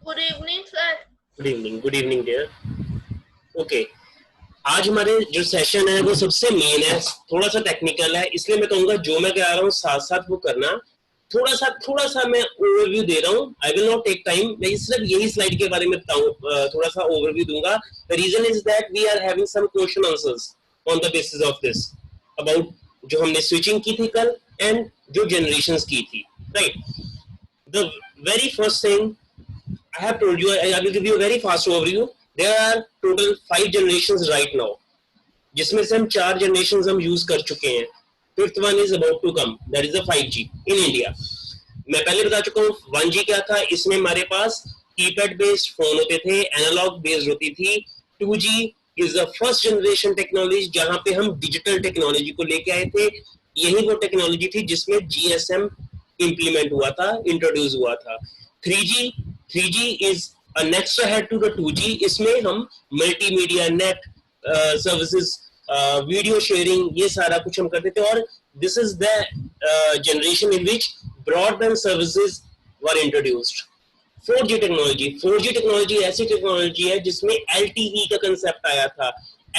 Good evening sir. Good evening dear. Okay, आज हमारे जो सेशन है वो सबसे मेन है, थोड़ा सा टेक्निकल है, इसलिए मैं कहूंगा जो मैं कह रहा हूँ साथ साथ वो करना। थोड़ा सा मैं ओवरव्यू दे रहा हूँ। I will not take time, मैं सिर्फ यही स्लाइड के बारे में बताऊँ, थोड़ा सा ओवरव्यू दूंगा। The reason is that we are having some question answers on the basis of this, about जो हमने स्विचिंग की थी कल एंड जो जनरेशंस की थी, right. The very first thing I have told you, I will give you a very fast overview. There are total 5 generations right now, जिसमें से हम 4 generations हम use कर चुके हैं. Fifth one is about to come. That is the 5G in India. मैं पहले बता चुका हूँ 1G क्या था. इसमें हमारे पास कीपैड बेस्ड फोन होते थे, एनालॉग बेस्ड होती थी. 2G is the first generation technology जहाँ पे हम डिजिटल टेक्नोलॉजी को लेके आए थे. यही वो टेक्नोलॉजी थी जिसमें GSM इम्प्लीमेंट हुआ था, इंट्रोड्यूस हुआ था. 3G is a next ahead to the 2G. इसमें हम multimedia net services, video sharing, ये सारा कुछ हम करते थे. और this is the generation in which broadband services were introduced. 4G technology ऐसी टेक्नोलॉजी है जिसमें LTE का कंसेप्ट आया था.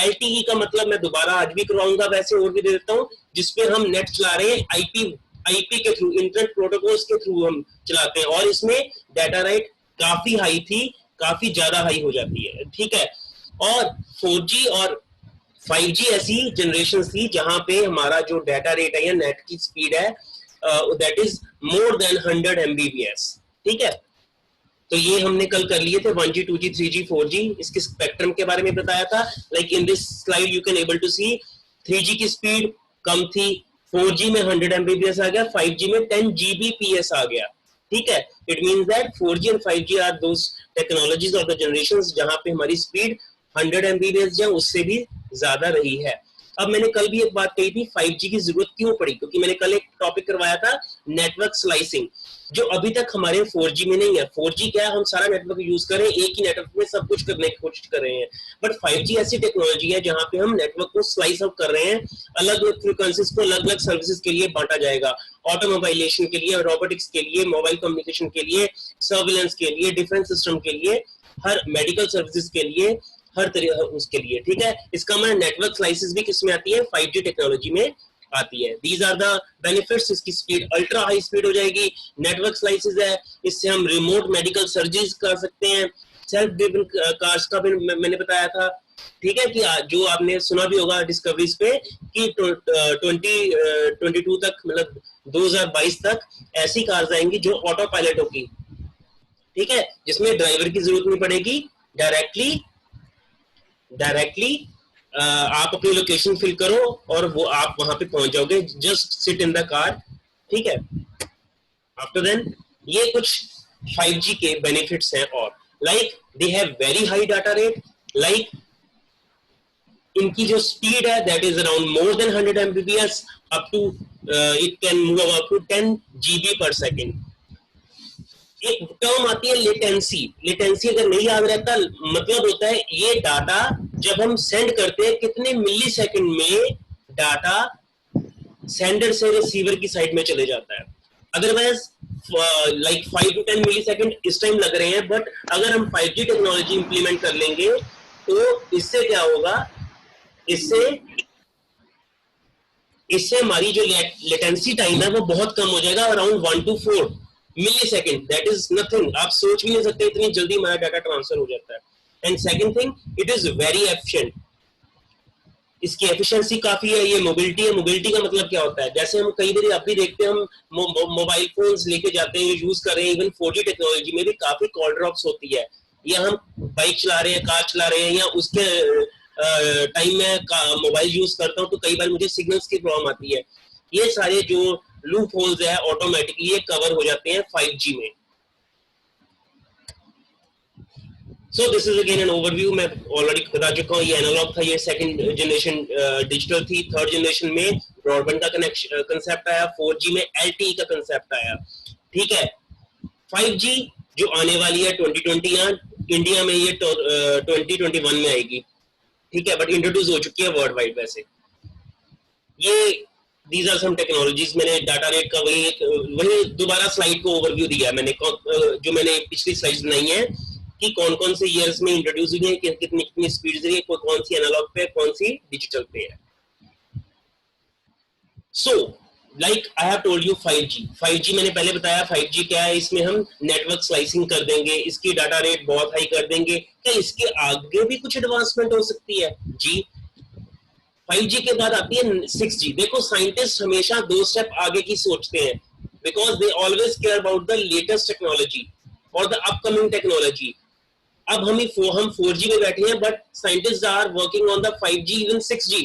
LTE का मतलब मैं दोबारा आज भी करवाऊंगा, वैसे और भी दे देता हूँ, जिसपे हम नेट चला रहे हैं आईपी के थ्रू, इंटरनेट प्रोटोकॉल्स के थ्रू हम चलाते हैं. और इसमें डाटा राइट काफी हाई थी, काफी ज्यादा हाई हो जाती है, ठीक है. और 4G और 5G ऐसी जनरेशन थी जहां पे हमारा जो डाटा रेट है या नेट की स्पीड है, that is more than 100 MBPS, ठीक है. तो ये हमने कल कर लिए थे 1G 2G 3G 4G. इसके स्पेक्ट्रम के बारे में बताया था. Like in this slide you can able to see 3G की स्पीड कम थी, 4G में 100 MBPS आ गया, 5G में 10 GBPS आ गया, ठीक है. इट मींस दैट 4G और 5G are those technologies of the generations जहां पे हमारी स्पीड 100 MBPS या उससे भी ज्यादा रही है. अब मैंने कल भी एक बात कही थी, 5G की जरूरत क्यों पड़ी, क्योंकि मैंने कल एक टॉपिक करवाया था नेटवर्क स्लाइसिंग, जो अभी तक हमारे 4G में नहीं है. 4G क्या है, हम सारा नेटवर्क यूज कर रहे हैं, एक ही नेटवर्क में सब कुछ करने की कोशिश कर रहे हैं. बट 5G ऐसी टेक्नोलॉजी है जहां पे हम नेटवर्क को स्लाइस अप कर रहे हैं, अलग अलग फ्रीक्वेंसीज को अलग अलग सर्विसेज के लिए बांटा जाएगा. ऑटोमोबाइलेशन के लिए, रोबोटिक्स के लिए, मोबाइल कम्युनिकेशन के लिए, सर्विलेंस के लिए, डिफेंस सिस्टम के लिए, हर मेडिकल सर्विसेज के लिए, हर तरह उसके लिए, ठीक है. इसका मतलब नेटवर्क स्लाइसेस भी किसमें आती है, 5G टेक्नोलॉजी में आती है. These are the benefits. इसकी स्पीड अल्ट्रा हाई स्पीड हो जाएगी. नेटवर्क स्लाइसेस है, इससे हम रिमोट मेडिकल सर्जरीज कर सकते हैं. सेल्फ ड्रिवन कार्स का भी मैंने बताया था, ठीक है, कि जो आपने सुना भी होगा डिस्कवरीज पे कि 2022 तक, मतलब 2022 तक ऐसी कार्स आएंगी जो ऑटो पायलट होगी, ठीक है, जिसमें ड्राइवर की जरूरत नहीं पड़ेगी. डायरेक्टली आप अपनी लोकेशन फिल करो और वो आप वहां पे पहुंच जाओगे. Just sit in the car, ठीक है. आफ्टर देन ये कुछ 5G के बेनिफिट्स हैं. और like they have very high data rate. Like इनकी जो स्पीड है that is around more than 100 MBPS, up to it can move up to 10 GB per second. एक टर्म आती है लेटेंसी. लेटेंसी अगर नहीं याद रहता, मतलब होता है ये डाटा जब हम सेंड करते हैं कितने मिली सेकेंड में डाटा सेंडर से रिसीवर की साइड में चले जाता है. Otherwise like 5 to 10 millisecond इस टाइम लग रहे हैं, बट अगर हम 5G टेक्नोलॉजी इंप्लीमेंट कर लेंगे तो इससे क्या होगा, इससे हमारी जो लेटेंसी टाइम है वो बहुत कम हो जाएगा, around 1 to 4 millisecond. That is nothing. आप सोच भी नहीं सकते इतनी जल्दी हमारा डाटा ट्रांसफर हो जाता है. And second thing, it is very efficient. इसकी एफिशिएंसी काफी है. ये मोबिलिटी है. मोबिलिटी का मतलब क्या होता है, जैसे हम कई बार आप भी देखते हैं, हम मोबाइल फोन्स लेके जाते हैं, यूज कर रहे हैं. इवन 4G टेक्नोलॉजी में भी काफी कॉल ड्रॉप्स होती है, या हम बाइक चला रहे हैं, कार चला रहे हैं, या उसके टाइम में मोबाइल यूज करता हूँ तो कई बार मुझे सिग्नल्स की प्रॉब्लम आती है. ये सारे जो लूप होल्स है ऑटोमेटिकली ये कवर हो जाते हैं 5G में. सो this is again an overview. मैं ऑलरेडी बता चुका हूँ, ये एनालॉग था, ये सेकंड जनरेशन डिजिटल थी. थर्ड जनरेशन में ब्रॉडबैंड का कंसेप्ट आया, 4G में LTE का कंसेप्ट आया, ठीक है. 5G जो आने वाली है 2020, या इंडिया में ये 2021 में आएगी, ठीक है, बट इंट्रोड्यूस हो चुकी है वर्ल्ड वाइड. वैसे ये these are some technologies. मैंने डाटा रेट का वही दोबारा स्लाइड को ओवरव्यू दिया मैंने, जो मैंने पिछली स्लाइड्स बनाई है कि कौन कौन से ईयर्स में इंट्रोड्यूस हुई है, कितनी कितनी स्पीड है, कौन सी एनालॉग पे, कौन सी डिजिटल पे है. So like I have told you 5G मैंने पहले बताया. 5G क्या है, इसमें हम नेटवर्क स्लाइसिंग कर देंगे, इसकी डाटा रेट बहुत हाई कर देंगे. क्या इसके आगे भी कुछ एडवांसमेंट हो सकती है? जी. 5G के बाद आती है 6G. देखो साइंटिस्ट हमेशा 2 स्टेप आगे की सोचते हैं, because they always care about the latest technology और द अपकमिंग टेक्नोलॉजी. अब हम 4G में बैठे हैं, but scientist are working on the 5G even 6G.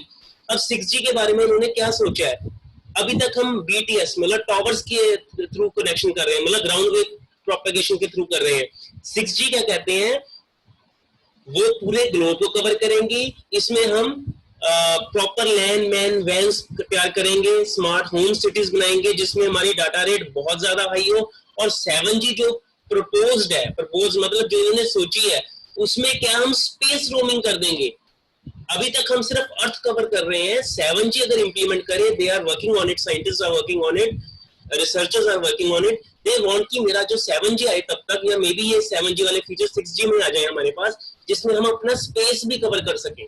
अब 6G के बारे में उन्होंने क्या सोचा है? अभी तक हम BTS मतलब टॉवर्स के थ्रू कनेक्शन कर रहे हैं, मतलब ग्राउंड वेव प्रोपेगेशन के थ्रू कर रहे हैं. 6G क्या कहते हैं, वो पूरे ग्लोब को कवर करेंगी. इसमें हम प्रॉपर लैंड मैन वैन्स तैयार करेंगे, स्मार्ट होम सिटीज बनाएंगे जिसमें हमारी डाटा रेट बहुत ज्यादा हाई हो. और 7G जो प्रपोज्ड है, प्रपोज मतलब जो इन्होंने सोची है, उसमें क्या हम स्पेस रोमिंग कर देंगे. अभी तक हम सिर्फ अर्थ कवर कर रहे हैं. 7G अगर इंप्लीमेंट करें, they are working on it, scientist are working on it, researchers are working on it. They want कि मेरा जो 7G आए तब तक, या मे बी ये 7G वाले फीचर 6G में आ जाए हमारे पास, जिसमें हम अपना स्पेस भी कवर कर सकें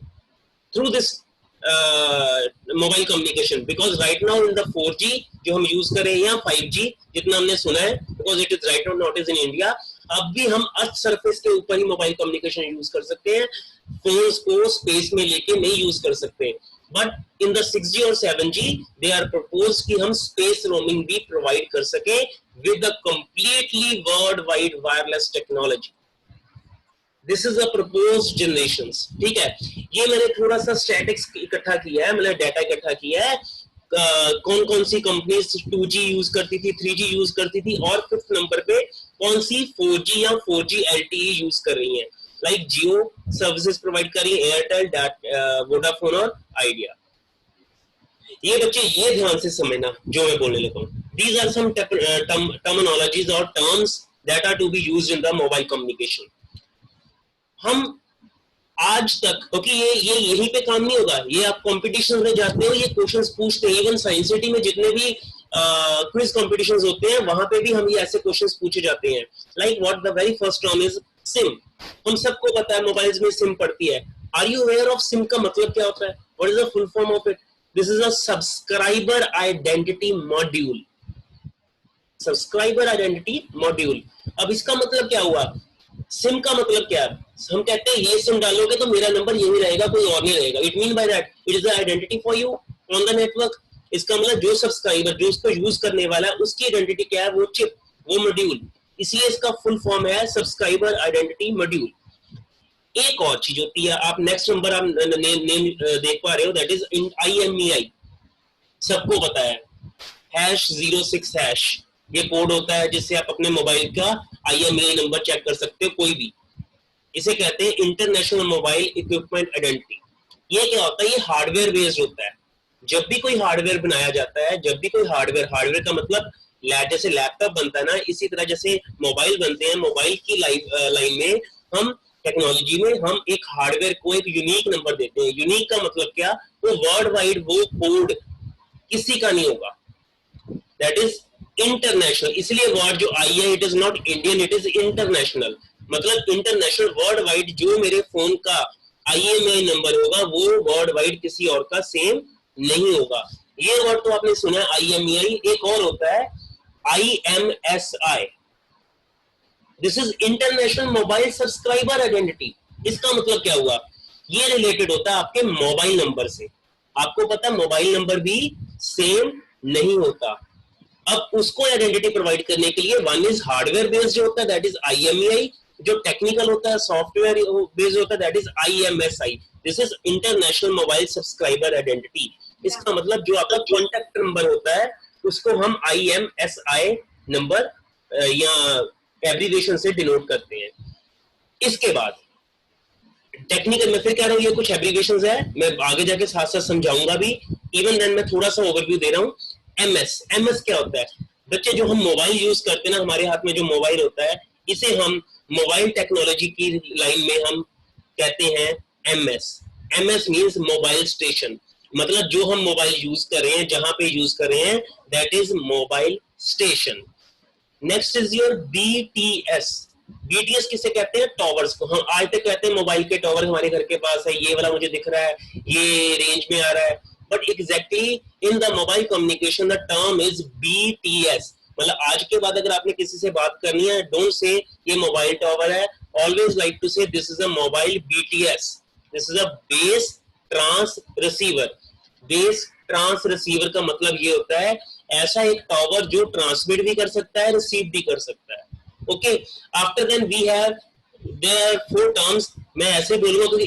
through this mobile communication. Because right now in the 4G जो हम यूज कर रहे हैं, या 5G जितना हमने सुना है, because it is right now not is in India, अब भी हम अर्थ सरफेस के ऊपर ही मोबाइल कम्युनिकेशन यूज कर सकते हैं. फोन्स को स्पेस में लेके नहीं यूज कर सकते. बट इन द 6G और 7G दे आर प्रपोज कि हम स्पेस रोमिंग भी प्रोवाइड कर सके with a completely world wide wireless technology. This is a proposed generations. ठीक है, ये मैंने थोड़ा सा स्टैटिक्स इकट्ठा किया है, मतलब डाटा इकट्ठा किया है. कौन कौन सी कंपनीज 2G यूज करती थी, 3G यूज करती थी, और 5th नंबर पे कौन सी 4G या 4G LTE यूज कर रही हैं. लाइक जियो सर्विसेज प्रोवाइड कर रही है, एयरटेल, वोडाफोन और आइडिया. ये बच्चे ये ध्यान से समझना जो मैं बोलने लगा हूँ. दीज आर सम टर्मिनोलॉजीज और terms that are to be used in the mobile communication. हम आज तक, क्योंकि ये यहीं पे काम नहीं होगा, ये आप कॉम्पिटिशन में जाते हो, ये क्वेश्चंस पूछते हैं. इवन साइंस सिटी में जितने भी क्विज कॉम्पिटिशंस होते हैं, वहां पे भी हम ये ऐसे क्वेश्चंस पूछे जाते हैं. Like what the very first term is SIM. हम सबको पता है मोबाइल्स में सिम पड़ती है. Are you aware of SIM का मतलब क्या होता है? What is the full form of it? This is a subscriber identity module. Subscriber identity module. अब इसका मतलब क्या हुआ? सिम का मतलब क्या है? हम कहते हैं ये सिम डालोगे तो मेरा नंबर यही रहेगा, कोई और नहीं रहेगा. It mean by that it is the identity for you on the network. इसका मतलब जो सब्सक्राइबर, जो उसको यूज करने वाला है, उसकी आइडेंटिटी क्या है? वो चिप, वो मॉड्यूल. इसलिए इसका फुल फॉर्म है सब्सक्राइबर आइडेंटिटी मॉड्यूल. एक और चीज होती है, आप नेक्स्ट नंबर आप नेम देख पा रहे हो, दैट इज IMEI. सबको पता है, #06#. ये कोड होता है जिससे आप अपने मोबाइल का IMEI नंबर चेक कर सकते हो, कोई भी. इसे कहते हैं इंटरनेशनल मोबाइल इक्विपमेंट आइडेंटिटी. ये क्या होता है? ये हार्डवेयर बेस्ड होता है. जब भी कोई हार्डवेयर बनाया जाता है, जब भी कोई हार्डवेयर का मतलब जैसे लैपटॉप बनता है ना, इसी तरह जैसे मोबाइल बनते हैं, मोबाइल की लाइन में हम टेक्नोलॉजी में हम एक हार्डवेयर को एक यूनिक नंबर देते हैं. यूनिक का मतलब क्या? वो वर्ल्ड वाइड वो कोड किसी का नहीं होगा. That is international. इसलिए वर्ड जो आई है, it is not Indian, it is international. मतलब इंटरनेशनल, वर्ल्ड वाइड जो मेरे फोन का IMEI नंबर होगा, वो वर्ल्ड वाइड किसी और का सेम नहीं होगा. ये वर्ड तो आपने सुना है IMEI. एक और होता है IMSI. This is international mobile subscriber identity. इसका मतलब क्या हुआ? ये रिलेटेड होता है आपके मोबाइल नंबर से. आपको पता है मोबाइल नंबर भी सेम नहीं होता. अब उसको आइडेंटिटी प्रोवाइड करने के लिए वन इज हार्डवेयर बेस्ड जो होता है, दैट इज IMEI. जो टेक्निकल होता है, सॉफ्टवेयर बेस्ड होता है, that is IMSI. This is international mobile subscriber identity. इसका मतलब जो आपका कॉन्टैक्ट नंबर होता है, उसको हम IMSI नंबर या एब्रिविएशन से डिनोट करते हैं. इसके बाद टेक्निकल, मैं फिर कह रहा हूँ ये कुछ एब्रिविएशंस है, मैं आगे जाके साथ साथ समझाऊंगा भी. इवन देन मैं थोड़ा सा ओवरव्यू दे रहा हूँ. MS क्या होता है? बच्चे जो हम मोबाइल यूज करते हैं ना, हमारे हाथ में जो मोबाइल होता है, इसे हम मोबाइल टेक्नोलॉजी की लाइन में हम कहते हैं MS. MS means mobile station. मतलब जो हम मोबाइल यूज कर रहे हैं, जहां पे यूज कर रहे हैं, that is mobile station. Next is your BTS. BTS किसे कहते हैं? टॉवर्स को। हम आज तक कहते हैं मोबाइल के टॉवर हमारे घर के पास है, ये वाला मुझे दिख रहा है, ये रेंज में आ रहा है, but exactly in the mobile communication the term is BTS. मतलब आज के बाद अगर आपने किसी से बात करनी है, डोंट से ये मोबाइल टॉवर है, always like to say this is a mobile BTS, this is a base transreceiver. Base transreceiver का मतलब ये होता है ऐसा एक टावर जो ट्रांसमिट भी कर सकता है, रिसीव भी कर सकता है। Okay, after then we have there are 4 terms. मैं ऐसे बोलूंगा क्योंकि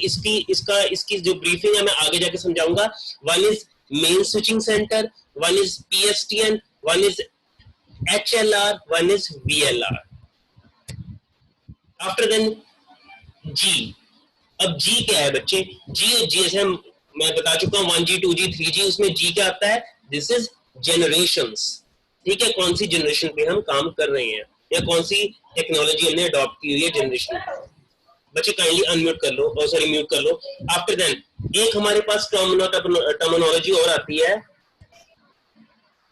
इसकी जो ब्रीफिंग है मैं आगे जाके समझाऊंगा। One is main switching centre, one is PSTN, one is HLR, one is VLR. After then जी। अब जी क्या है बच्चे? जी जैसे मैं बता चुका हूँ 1G 2G 3G, उसमें जी क्या आता है? This is generations. ठीक है, कौन सी जनरेशन पे हम काम कर रहे हैं या कौन सी टेक्नोलॉजी हमने अडॉप्ट की हुई है जनरेशन। बच्चे काइंडली अनम्यूट कर लो, और सॉरी म्यूट कर लो। आफ्टर देन एक हमारे पास टर्मिनोलॉजी और आती है,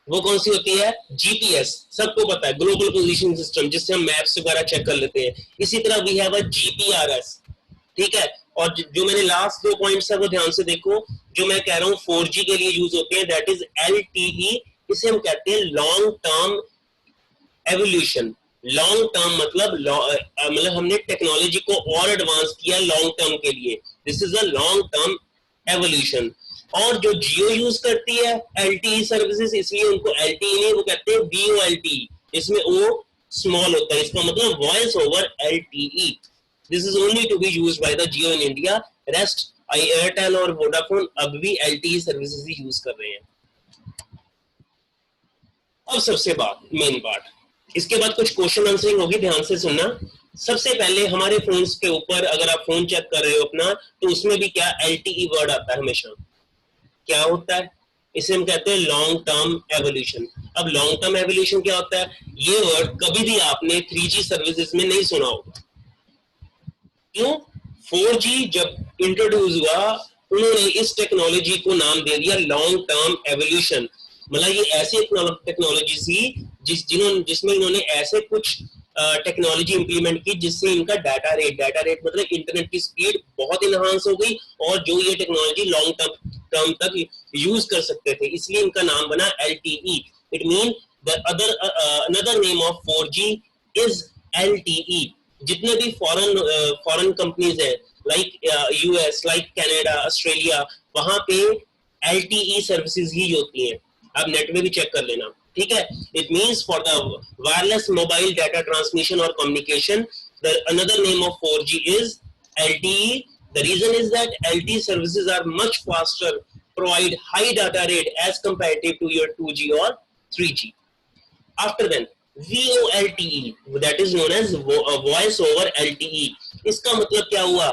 वो कौन सी होती है? जीपीएस। सबको पता है, ग्लोबल पोजीशन सिस्टम, जिससे हम मैप्स वगैरह चेक कर लेते हैं। इसी तरह वी हैव अ जीपीआरएस। ठीक है, और जो मैंने लास्ट 2 पॉइंट्स है वो ध्यान से देखो। जो मैं कह रहा हूँ 4G के लिए यूज होते हैं, दैट इज LTE। इसे हम कहते हैं long term evolution. Long term मतलब हमने टेक्नोलॉजी को और एडवांस किया लॉन्ग टर्म के लिए, this is a long term evolution. और जो जियो यूज करती है LTE सर्विसेज, इसलिए उनको LTE नहीं, वो कहते हैं VoLTE। इसमें O स्मॉल होता है, इसका मतलब voice over LTE। This is only to be used by the Jio in India. Rest Airtel और Vodafone अब भी LTE सर्विसेज ही यूज कर रहे हैं। अब सबसे मेन पार्ट, इसके बाद कुछ क्वेश्चन आंसरिंग होगी, ध्यान से सुनना। सबसे पहले हमारे फोन्स के ऊपर अगर आप फोन चेक कर रहे हो अपना, तो उसमें भी क्या LTE वर्ड आता है हमेशा। क्या होता है? इसे हम कहते हैं लॉन्ग टर्म एवोल्यूशन। अब लॉन्ग टर्म एवोल्यूशन क्या होता है? ये वर्ड कभी भी आपने 3G सर्विसेज में नहीं सुना होगा। क्यों? 4G जब इंट्रोड्यूस हुआ, उन्होंने इस टेक्नोलॉजी को नाम दे दिया लॉन्ग टर्म एवोल्यूशन। मतलब ये ऐसी टेक्नोलॉजी थी जिसमें इन्होंने ऐसे कुछ टेक्नोलॉजी इंप्लीमेंट की जिससे इनका डाटा रेट मतलब इंटरनेट की स्पीड बहुत इनहांस हो गई, और जो ये टेक्नोलॉजी लॉन्ग टर्म तक यूज कर सकते थे, इसलिए इनका नाम बना LTE। It mean the another name of 4G is LTE। जितने भी फॉरेन कंपनीज है, like US, like Canada, Australia, वहां पे LTE सर्विसेज ही होती हैं। आप नेट में भी चेक कर लेना। ठीक है, it means for the wireless mobile data transmission और communication, the another name of 4G is LTE. The reason is that LTE services are much faster, provide high data rate as comparative to your 2G or 3G. After then VoLTE, that is known as voice over LTE. इसका मतलब क्या हुआ?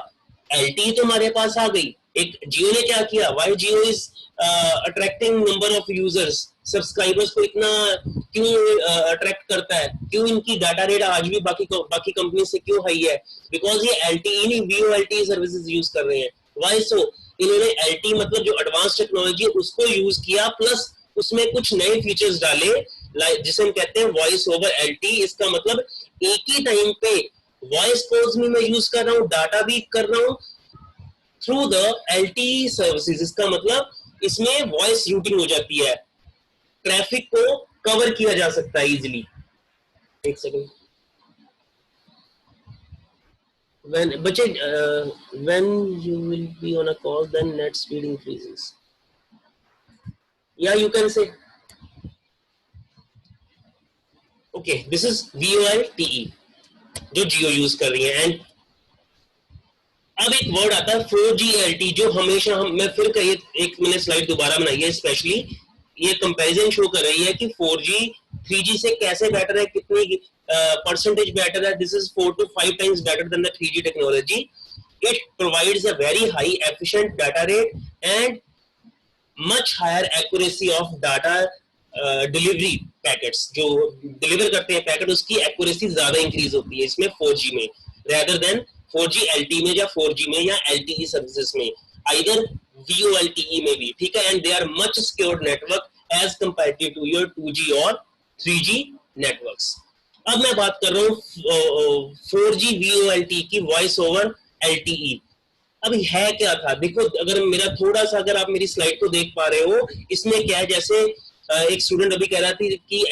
LTE तो हमारे पास आ गई, एक जियो ने क्या किया? Why Jio is attracting number of users, subscribers को इतना क्यों अट्रैक्ट करता है? क्यों इनकी डाटा रेट आज भी बाकी कंपनी से क्यों हाई है? बिकॉज ये LTE नहीं VoLTE सर्विसेज यूज कर रहे हैं। Why so? इन्होंने LTE मतलब जो एडवांस टेक्नोलॉजी उसको यूज किया, प्लस उसमें कुछ नए फीचर्स डाले, जिसे हम कहते हैं वॉइस ओवर LTE। इसका मतलब एक ही टाइम पे वॉइस कॉल्स भी मैं यूज कर रहा हूँ, डाटा भी कर रहा हूँ थ्रू द LTE सर्विसेज। इसका मतलब इसमें वॉइस रूटिंग हो जाती है, ट्रैफिक को कवर किया जा सकता है इजिली। एक second, when you will be on a call, then net speed increases. Yeah, you can say. Okay, this is VoLTE जो जियो यूज कर रही है। एंड अब एक वर्ड आता है 4G LTE, जो हमेशा मैं फिर एक मैंने स्लाइड दोबारा बनाई है, स्पेशली ये कंपैरिजन शो कर रही है कि 4G 3G से कैसे बेटर है, कितनी परसेंटेज बेटर है। This is 4 to 5 times better than the 3G technology. It provides a very high efficient data rate and much higher accuracy of data delivery packets. जो डिलीवर करते हैं packet, उसकी accuracy ज्यादा increase होती है इसमें 4G में, रेदर देन 4G LTE में या 4G में या LTE सर्विसेज में। आइदर VoLTE में भी, ठीक है, and they are much secured network as comparative to your 2G और 3G नेटवर्क्स। अब मैं बात कर रहा हूँ 4G VoLTE की, वॉइस ओवर LTE। अभी है क्या था, देखो, अगर मेरा थोड़ा सा, अगर आप मेरी स्लाइड को देख पा रहे हो, इसमें क्या है, जैसे एक स्टूडेंट अभी कह रहा थी कि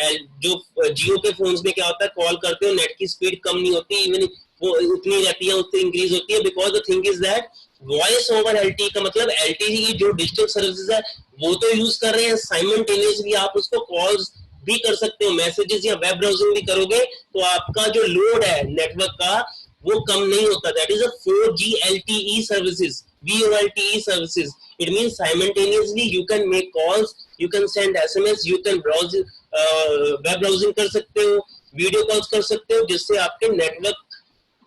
जो जियो के फोन्स में क्या होता है, कॉल करते हो नेट की स्पीड कम नहीं होती, इवन वो उतनी रहती है, उससे इंक्रीज होती है, because the thing is that voice over LTE का मतलब LTE की जो डिजिटल सर्विसेज है वो तो यूज कर रहे हैं, साइमल्टेनियसली आप उसको कॉल्स भी कर सकते हो, मैसेजेस या वेब ब्राउजिंग भी करोगे, तो आपका जो लोड है नेटवर्क का वो कम नहीं होता। That is a 4G LTE services, VoLTE services. It means simultaneously you can make calls, you can send SMS, you can browse, web browsing कर सकते हो, वीडियो कॉल्स कर सकते हो, जिससे आपके नेटवर्क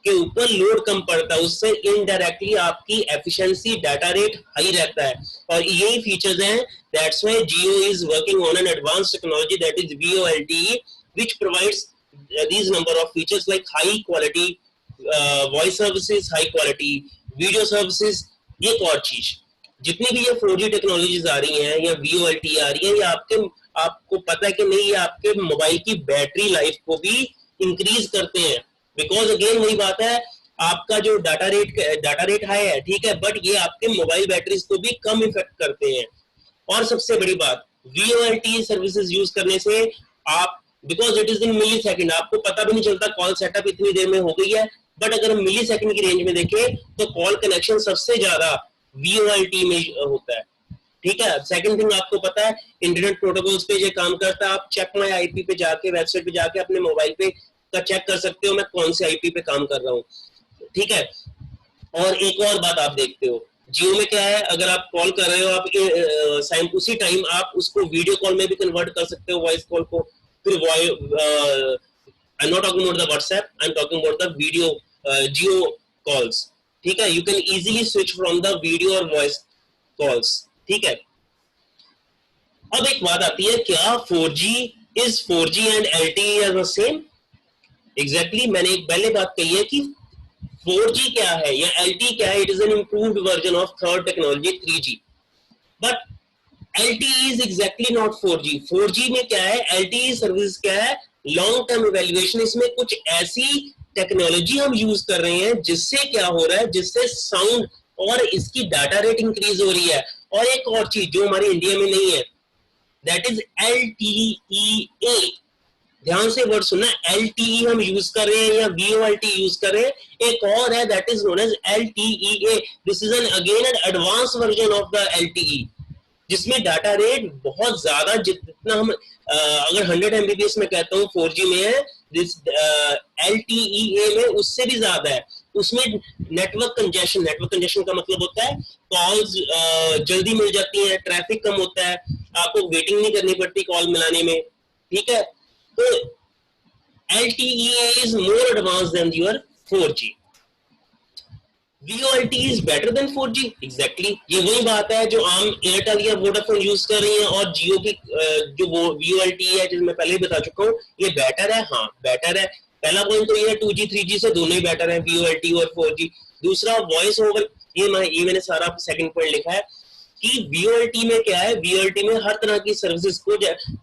के ऊपर लोड कम पड़ता है, उससे इनडायरेक्टली आपकी एफिशिएंसी, डाटा रेट हाई रहता है, और यही फीचर्स हैं। That's why Jio is working on an advanced technology that is VoLTE, which provides these number of features like high quality voice services, high quality video services. एक और चीज, जितनी भी ये 4G टेक्नोलॉजीज आ रही हैं या VoLTE आ रही है, ये आपको पता है कि नहीं, ये आपके मोबाइल की बैटरी लाइफ को भी इंक्रीज करते हैं, बिकॉज अगेन वही बात है, आपका जो डाटा रेट हाई है, ठीक है, बट ये आपके मोबाइल बैटरीज को भी कम इफेक्ट करते हैं। और सबसे बड़ी बात, VoLTE सर्विसेज यूज करने से आप, because it is in millisecond, आपको पता भी नहीं चलता कॉल सेटअप इतनी देर में हो गई है, बट अगर हम मिली सेकेंड की रेंज में देखें तो कॉल कनेक्शन सबसे ज्यादा VoLTE में होता है, ठीक है। सेकंड थिंग, आपको पता है इंटरनेट प्रोटोकॉल्स पे ये काम करता है, आप चेक माय IP पे जाके, वेबसाइट पे जाके अपने मोबाइल पे का चेक कर सकते हो मैं कौन से IP पे काम कर रहा हूँ, ठीक है। और एक और बात आप देखते हो, जियो में क्या है, अगर आप कॉल कर रहे हो, आप उसी टाइम आप उसको वीडियो कॉल में भी कन्वर्ट कर सकते हो, वॉइस कॉल को, फिर I'm not talking about the WhatsApp, I'm talking about the video Geo calls, ठीक है। You can easily switch from the video or voice calls, ठीक है। अब एक बात आती है, क्या 4G and LTE are the same? Exactly, मैंने एक पहले बात कही है कि 4G क्या है या LTE क्या है, it is an improved version of third technology 3G, but LTE is exactly not 4G। 4G में क्या है, LTE सर्विस क्या है, लॉन्ग टर्म इवैल्यूएशन। इसमें कुछ ऐसी टेक्नोलॉजी हम यूज कर रहे हैं जिससे क्या हो रहा है, जिससे साउंड और इसकी डाटा रेट इंक्रीज हो रही है। और एक और चीज जो हमारे इंडिया में नहीं है, दैट इज LTEA। ध्यान से वर्ड सुनना, LTE हम यूज कर रहे हैं या VoLTE यूज कर रहे हैं, एक और है that is known as LTEA। This is an again an advance version of the LTE, जिसमें डाटा रेट बहुत ज्यादा, जितना हम अगर 100 MBPS में कहता हूँ 4G में है, LTEA में उससे भी ज्यादा है। उसमें नेटवर्क कंजेशन का मतलब होता है कॉल्स जल्दी मिल जाती हैं, ट्रैफिक कम होता है, आपको वेटिंग नहीं करनी पड़ती कॉल मिलाने में, ठीक है। तो LTEA is more advance than your 4G। VoLTE is better than 4G, exactly। ये वही बात है जो आम एयरटेल या वोडाफोन यूज कर रही है, और जियो की जो वो VoLTE है, जिसमें पहले ही बता चुका हूँ, ये बेटर है। हाँ, बेटर है। पहला पॉइंट तो ये है 2G 3G से दोनों ही बेटर है, VoLTE और 4G। दूसरा, वॉइस ओवर, ये मैंने सारा सेकंड पॉइंट लिखा है कि VoLTE में क्या है, VoLTE में हर तरह की सर्विसेज को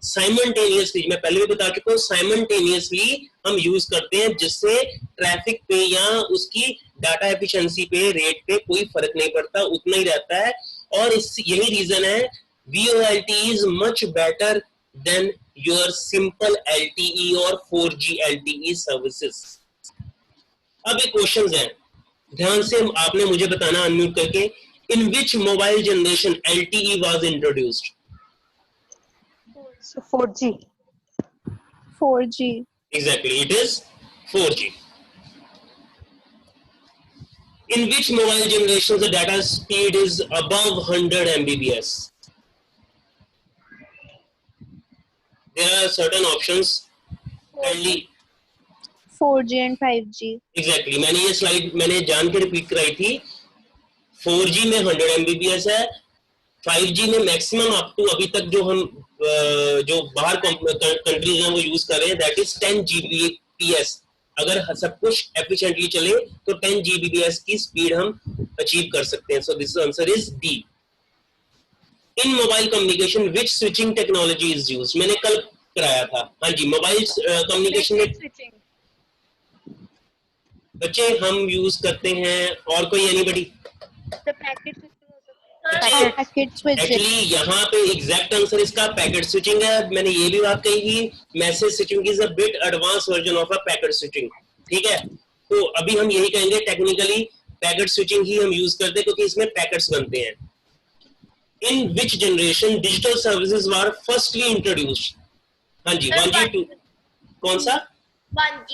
साइमल्टेनियसली, मैं पहले भी बता चुका हूँ, साइमल्टेनियसली हम यूज करते हैं, जिससे ट्रैफिक पे या उसकी डाटा एफिशिएंसी पे, रेट पे कोई फर्क नहीं पड़ता, उतना ही रहता है। और यही रीजन है VoLTE is much better than your simple LTE और 4G LTE सर्विसेज। अब एक क्वेश्चन है, ध्यान से आपने मुझे बताना अनम्यूट करके, in which mobile generation LTE was introduced? 4G. 4G. Exactly, it is 4G. In which mobile generation the data speed is above 100 Mbps? There are certain options. Kindly 4G and 5G. Exactly, मैंने ये slide मैंने जान के repeat कराई थी। 4G में 100 Mbps है, 5G में मैक्सिमम अप टू अभी तक जो हम जो बाहर कंट्रीज हैं वो यूज कर रहे हैं, दैट इज 10 Gbps। अगर सब कुछ एफिशिएंटली चले तो 10 Gbps की स्पीड हम अचीव कर सकते हैं। So this answer is D. In mobile communication which switching technology is used, मैंने कल कराया था। हाँ जी, मोबाइल कम्युनिकेशन में बच्चे हम यूज करते हैं, और कोई एनीबडी? Packet switching. एक्चुअली यहाँ पे एग्जैक्ट आंसर इसका पैकेट स्विचिंग है। मैंने ये भी बात कही कि message switching is a bit advance version of a packet switching, ठीक है। तो अभी हम यही कहेंगे टेक्निकली पैकेट स्विचिंग ही हम यूज करते हैं क्योंकि इसमें पैकेट्स बनते हैं। In which generation digital services were firstly introduced? हाँ जी, 1G 2, कौन सा? 1G।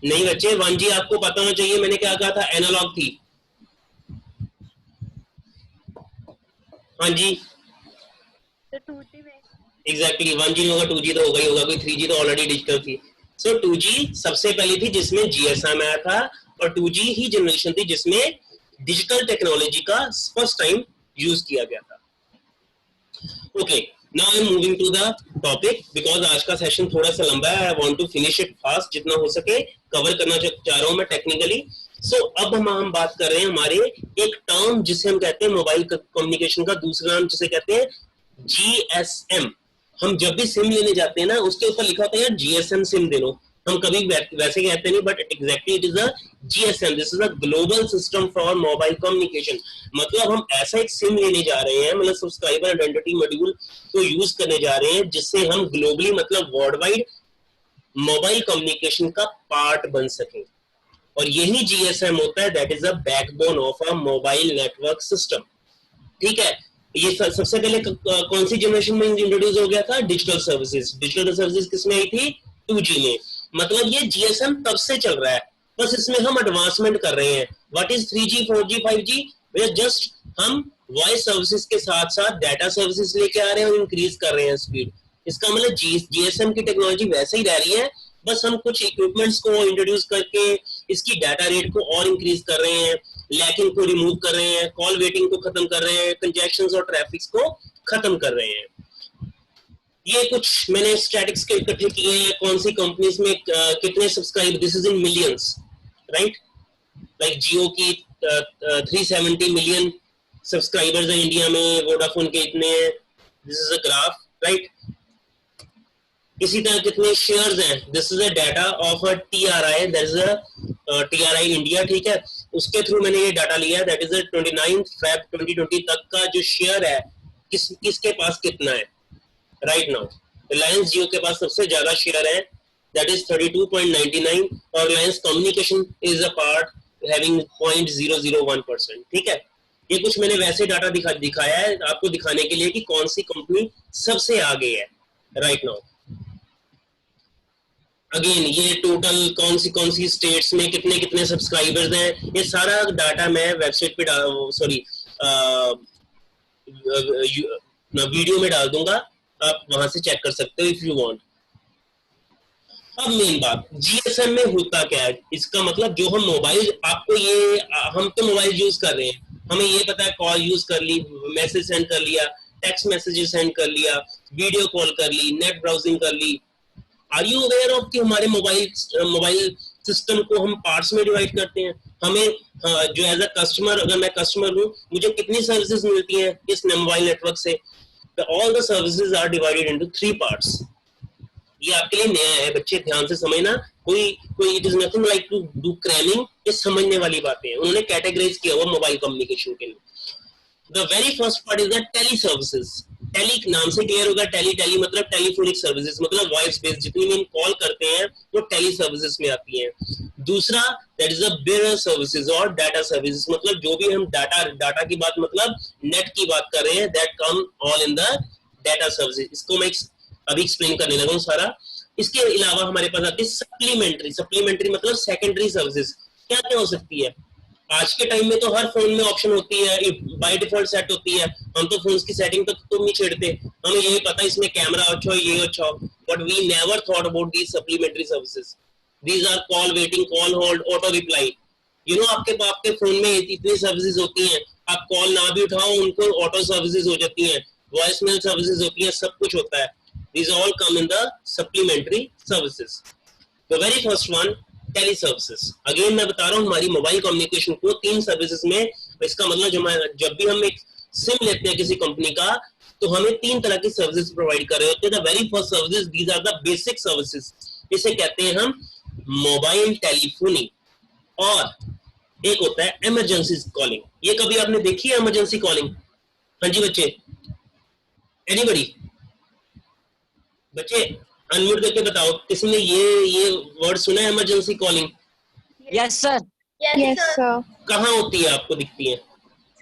नहीं बच्चे, 1G आपको पता होना चाहिए, मैंने क्या कहा था, एनालॉग थी। हाँ जी, तो 2G में एग्जैक्टली 1G नहीं होगा, 2G तो होगा ही होगा, कोई 3G तो ऑलरेडी डिजिटल थी। सो 2G सबसे पहले थी जिसमें GSM आया था, और 2G ही जनरेशन थी जिसमें डिजिटल टेक्नोलॉजी का फर्स्ट टाइम यूज किया गया था। Okay, now I am moving to the topic because आज का सेशन थोड़ा सा लंबा है। I want to finish it fast, जितना हो सके कवर करना चाह रहा हूं मैं टेक्निकली। सो अब हम बात कर रहे हैं हमारे एक टर्म जिसे हम कहते हैं मोबाइल कम्युनिकेशन का दूसरा नाम जिसे कहते हैं GSM। हम जब भी सिम लेने जाते हैं ना, उसके ऊपर लिखा होता है यार GSM सिम दे लो, हम कभी वैसे कहते नहीं, but exactly it is a GSM, this is a global system for mobile communication. मतलब हम ऐसा एक सिम लेने जा रहे हैं, मतलब सब्सक्राइबर आइडेंटिटी मॉड्यूल को यूज करने जा रहे हैं जिससे हम ग्लोबली मतलब वर्ल्ड वाइड मोबाइल कम्युनिकेशन का पार्ट बन सके, और यही GSM होता है, that is a backbone of a mobile network system, ठीक है। ये सबसे पहले कौन सी जनरेशन में इंट्रोड्यूस हो गया था? Digital services. डिजिटल सर्विसेज किसमें आई थी? 2G में। मतलब ये GSM तब से चल रहा है, बस इसमें हम एडवांसमेंट कर रहे हैं। What is 3G 4G 5G? Just हम वॉइस सर्विसेज के साथ साथ डाटा सर्विसेज लेके आ रहे हैं और इंक्रीज कर रहे हैं स्पीड। इसका मतलब GSM की टेक्नोलॉजी वैसे ही रह रही है, बस हम कुछ इक्विपमेंट्स को इंट्रोड्यूस करके इसकी डाटा रेट को और इंक्रीज कर रहे हैं, लैकिंग को रिमूव कर रहे हैं, कॉल वेटिंग को खत्म कर रहे हैं, कंजेक्शंस और ट्रैफिक को खत्म कर रहे हैं। ये कुछ मैंने स्टैटिक्स के इकट्ठे किए हैं, कौन सी कंपनीज में कितने subscribe, this is in millions, right. Like Jio की 370 मिलियन सब्सक्राइबर्स हैं इंडिया में, वोडाफोन के इतने हैं, this is a graph, right. इसी तरह कितने शेयर्स हैं, this is a data of a TRI, that is a TRI India, ठीक है। उसके थ्रू मैंने ये डाटा लिया है, दैट इज 29 Feb 2020 तक का जो शेयर है किसके पास कितना है राइट नाउ। रिलायंस जियो के पास सबसे ज्यादा शेयर है, दैट इज 32.99, और Reliance communication is a part having 0.001%, ठीक है। ये कुछ मैंने वैसे डाटा दिखाया है आपको दिखाने के लिए कि कौन सी कंपनी सबसे आगे है राइट नाउ। अगेन ये टोटल कौन सी स्टेट्स में कितने कितने सब्सक्राइबर्स हैं, ये सारा डाटा मैं वेबसाइट पे सॉरी वीडियो में डाल दूंगा, आप वहां से चेक कर सकते हो इफ यू वांट। अब मेन बात, GSM में होता क्या है, इसका मतलब जो हम मोबाइल, आपको ये हम तो मोबाइल यूज कर रहे हैं, हमें ये पता है कॉल यूज कर ली, मैसेज सेंड कर लिया, टेक्स्ट मैसेजेस सेंड कर लिया, वीडियो कॉल कर ली, नेट ब्राउजिंग कर ली। आर यू अवेयर ऑफ कि हमारे मोबाइल सिस्टम को हम पार्ट्स में डिवाइड करते हैं। हमें जो एज अ कस्टमर, अगर मैं कस्टमर हूँ, मुझे कितनी सर्विसेज मिलती हैं इस मोबाइल नेटवर्क से? All the services are divided into 3 parts. ये आपके लिए नया है बच्चे, ध्यान से समझना, कोई it is nothing like to do cramming, ये समझने वाली बातें हैं। उन्होंने कैटेगराइज किया हुआ मोबाइल कम्युनिकेशन के लिए। The very first part is the tele services. Tele नाम से क्लियर होगा, टेली मतलब टेलीफोनिक सर्विसेज, मतलब वॉइस बेस्ड जितनी भी हम कॉल करते हैं वो टेली सर्विसेज में आती हैं। दूसरा that is a bearer services और डाटा सर्विसेज, मतलब जो भी हम डाटा की बात मतलब नेट की बात कर रहे हैं, that come all in the data services. इसको मैं अभी एक्सप्लेन करने लगा हूँ सारा। इसके अलावा हमारे पास आती है सप्लीमेंट्री मतलब सेकेंडरी सर्विसेज। क्या क्या हो सकती है? आज के टाइम में तो हर फोन में ऑप्शन होती है, बाय डिफॉल्ट सेट होती है, हम तो फोन्स की सेटिंग तक तो नहीं छेड़ते, हमें यही पता है इसमें कैमरा अच्छा हो, ये अच्छा हो, but we never thought about these supplementary services. These are call waiting, call hold, auto reply. You know आपके फोन में इतनी सर्विसेज होती हैं, आप कॉल ना भी उठाओ उनको ऑटो सर्विसेज हो जाती हैं, वॉइस मेल सर्विसेज होती है, सब कुछ होता है। These all come in the supplementary services. The very first one, tele services. Again मैं बता रहा हूँ हमारी मोबाइल कम्युनिकेशन को 3 सर्विसेज में, इसका मतलब जब भी हम एक सिम लेते हैं किसी कंपनी का, तो हमें 3 तरह की सर्विसेज प्रोवाइड कर रहे होते हैं. The very first services, these are the basic services. इसे कहते हैं हम मोबाइल टेलीफोनी. और एक होता है इमरजेंसी कॉलिंग. ये कभी आपने देखी है इमरजेंसी कॉलिंग? हाँ जी बच्चे, एनीबडी? बच्चे अनम्यूट करके बताओ, किसी ने ये वर्ड सुना है emergency calling? Yes sir. Yes, sir. कहाँ होती है, आपको दिखती है?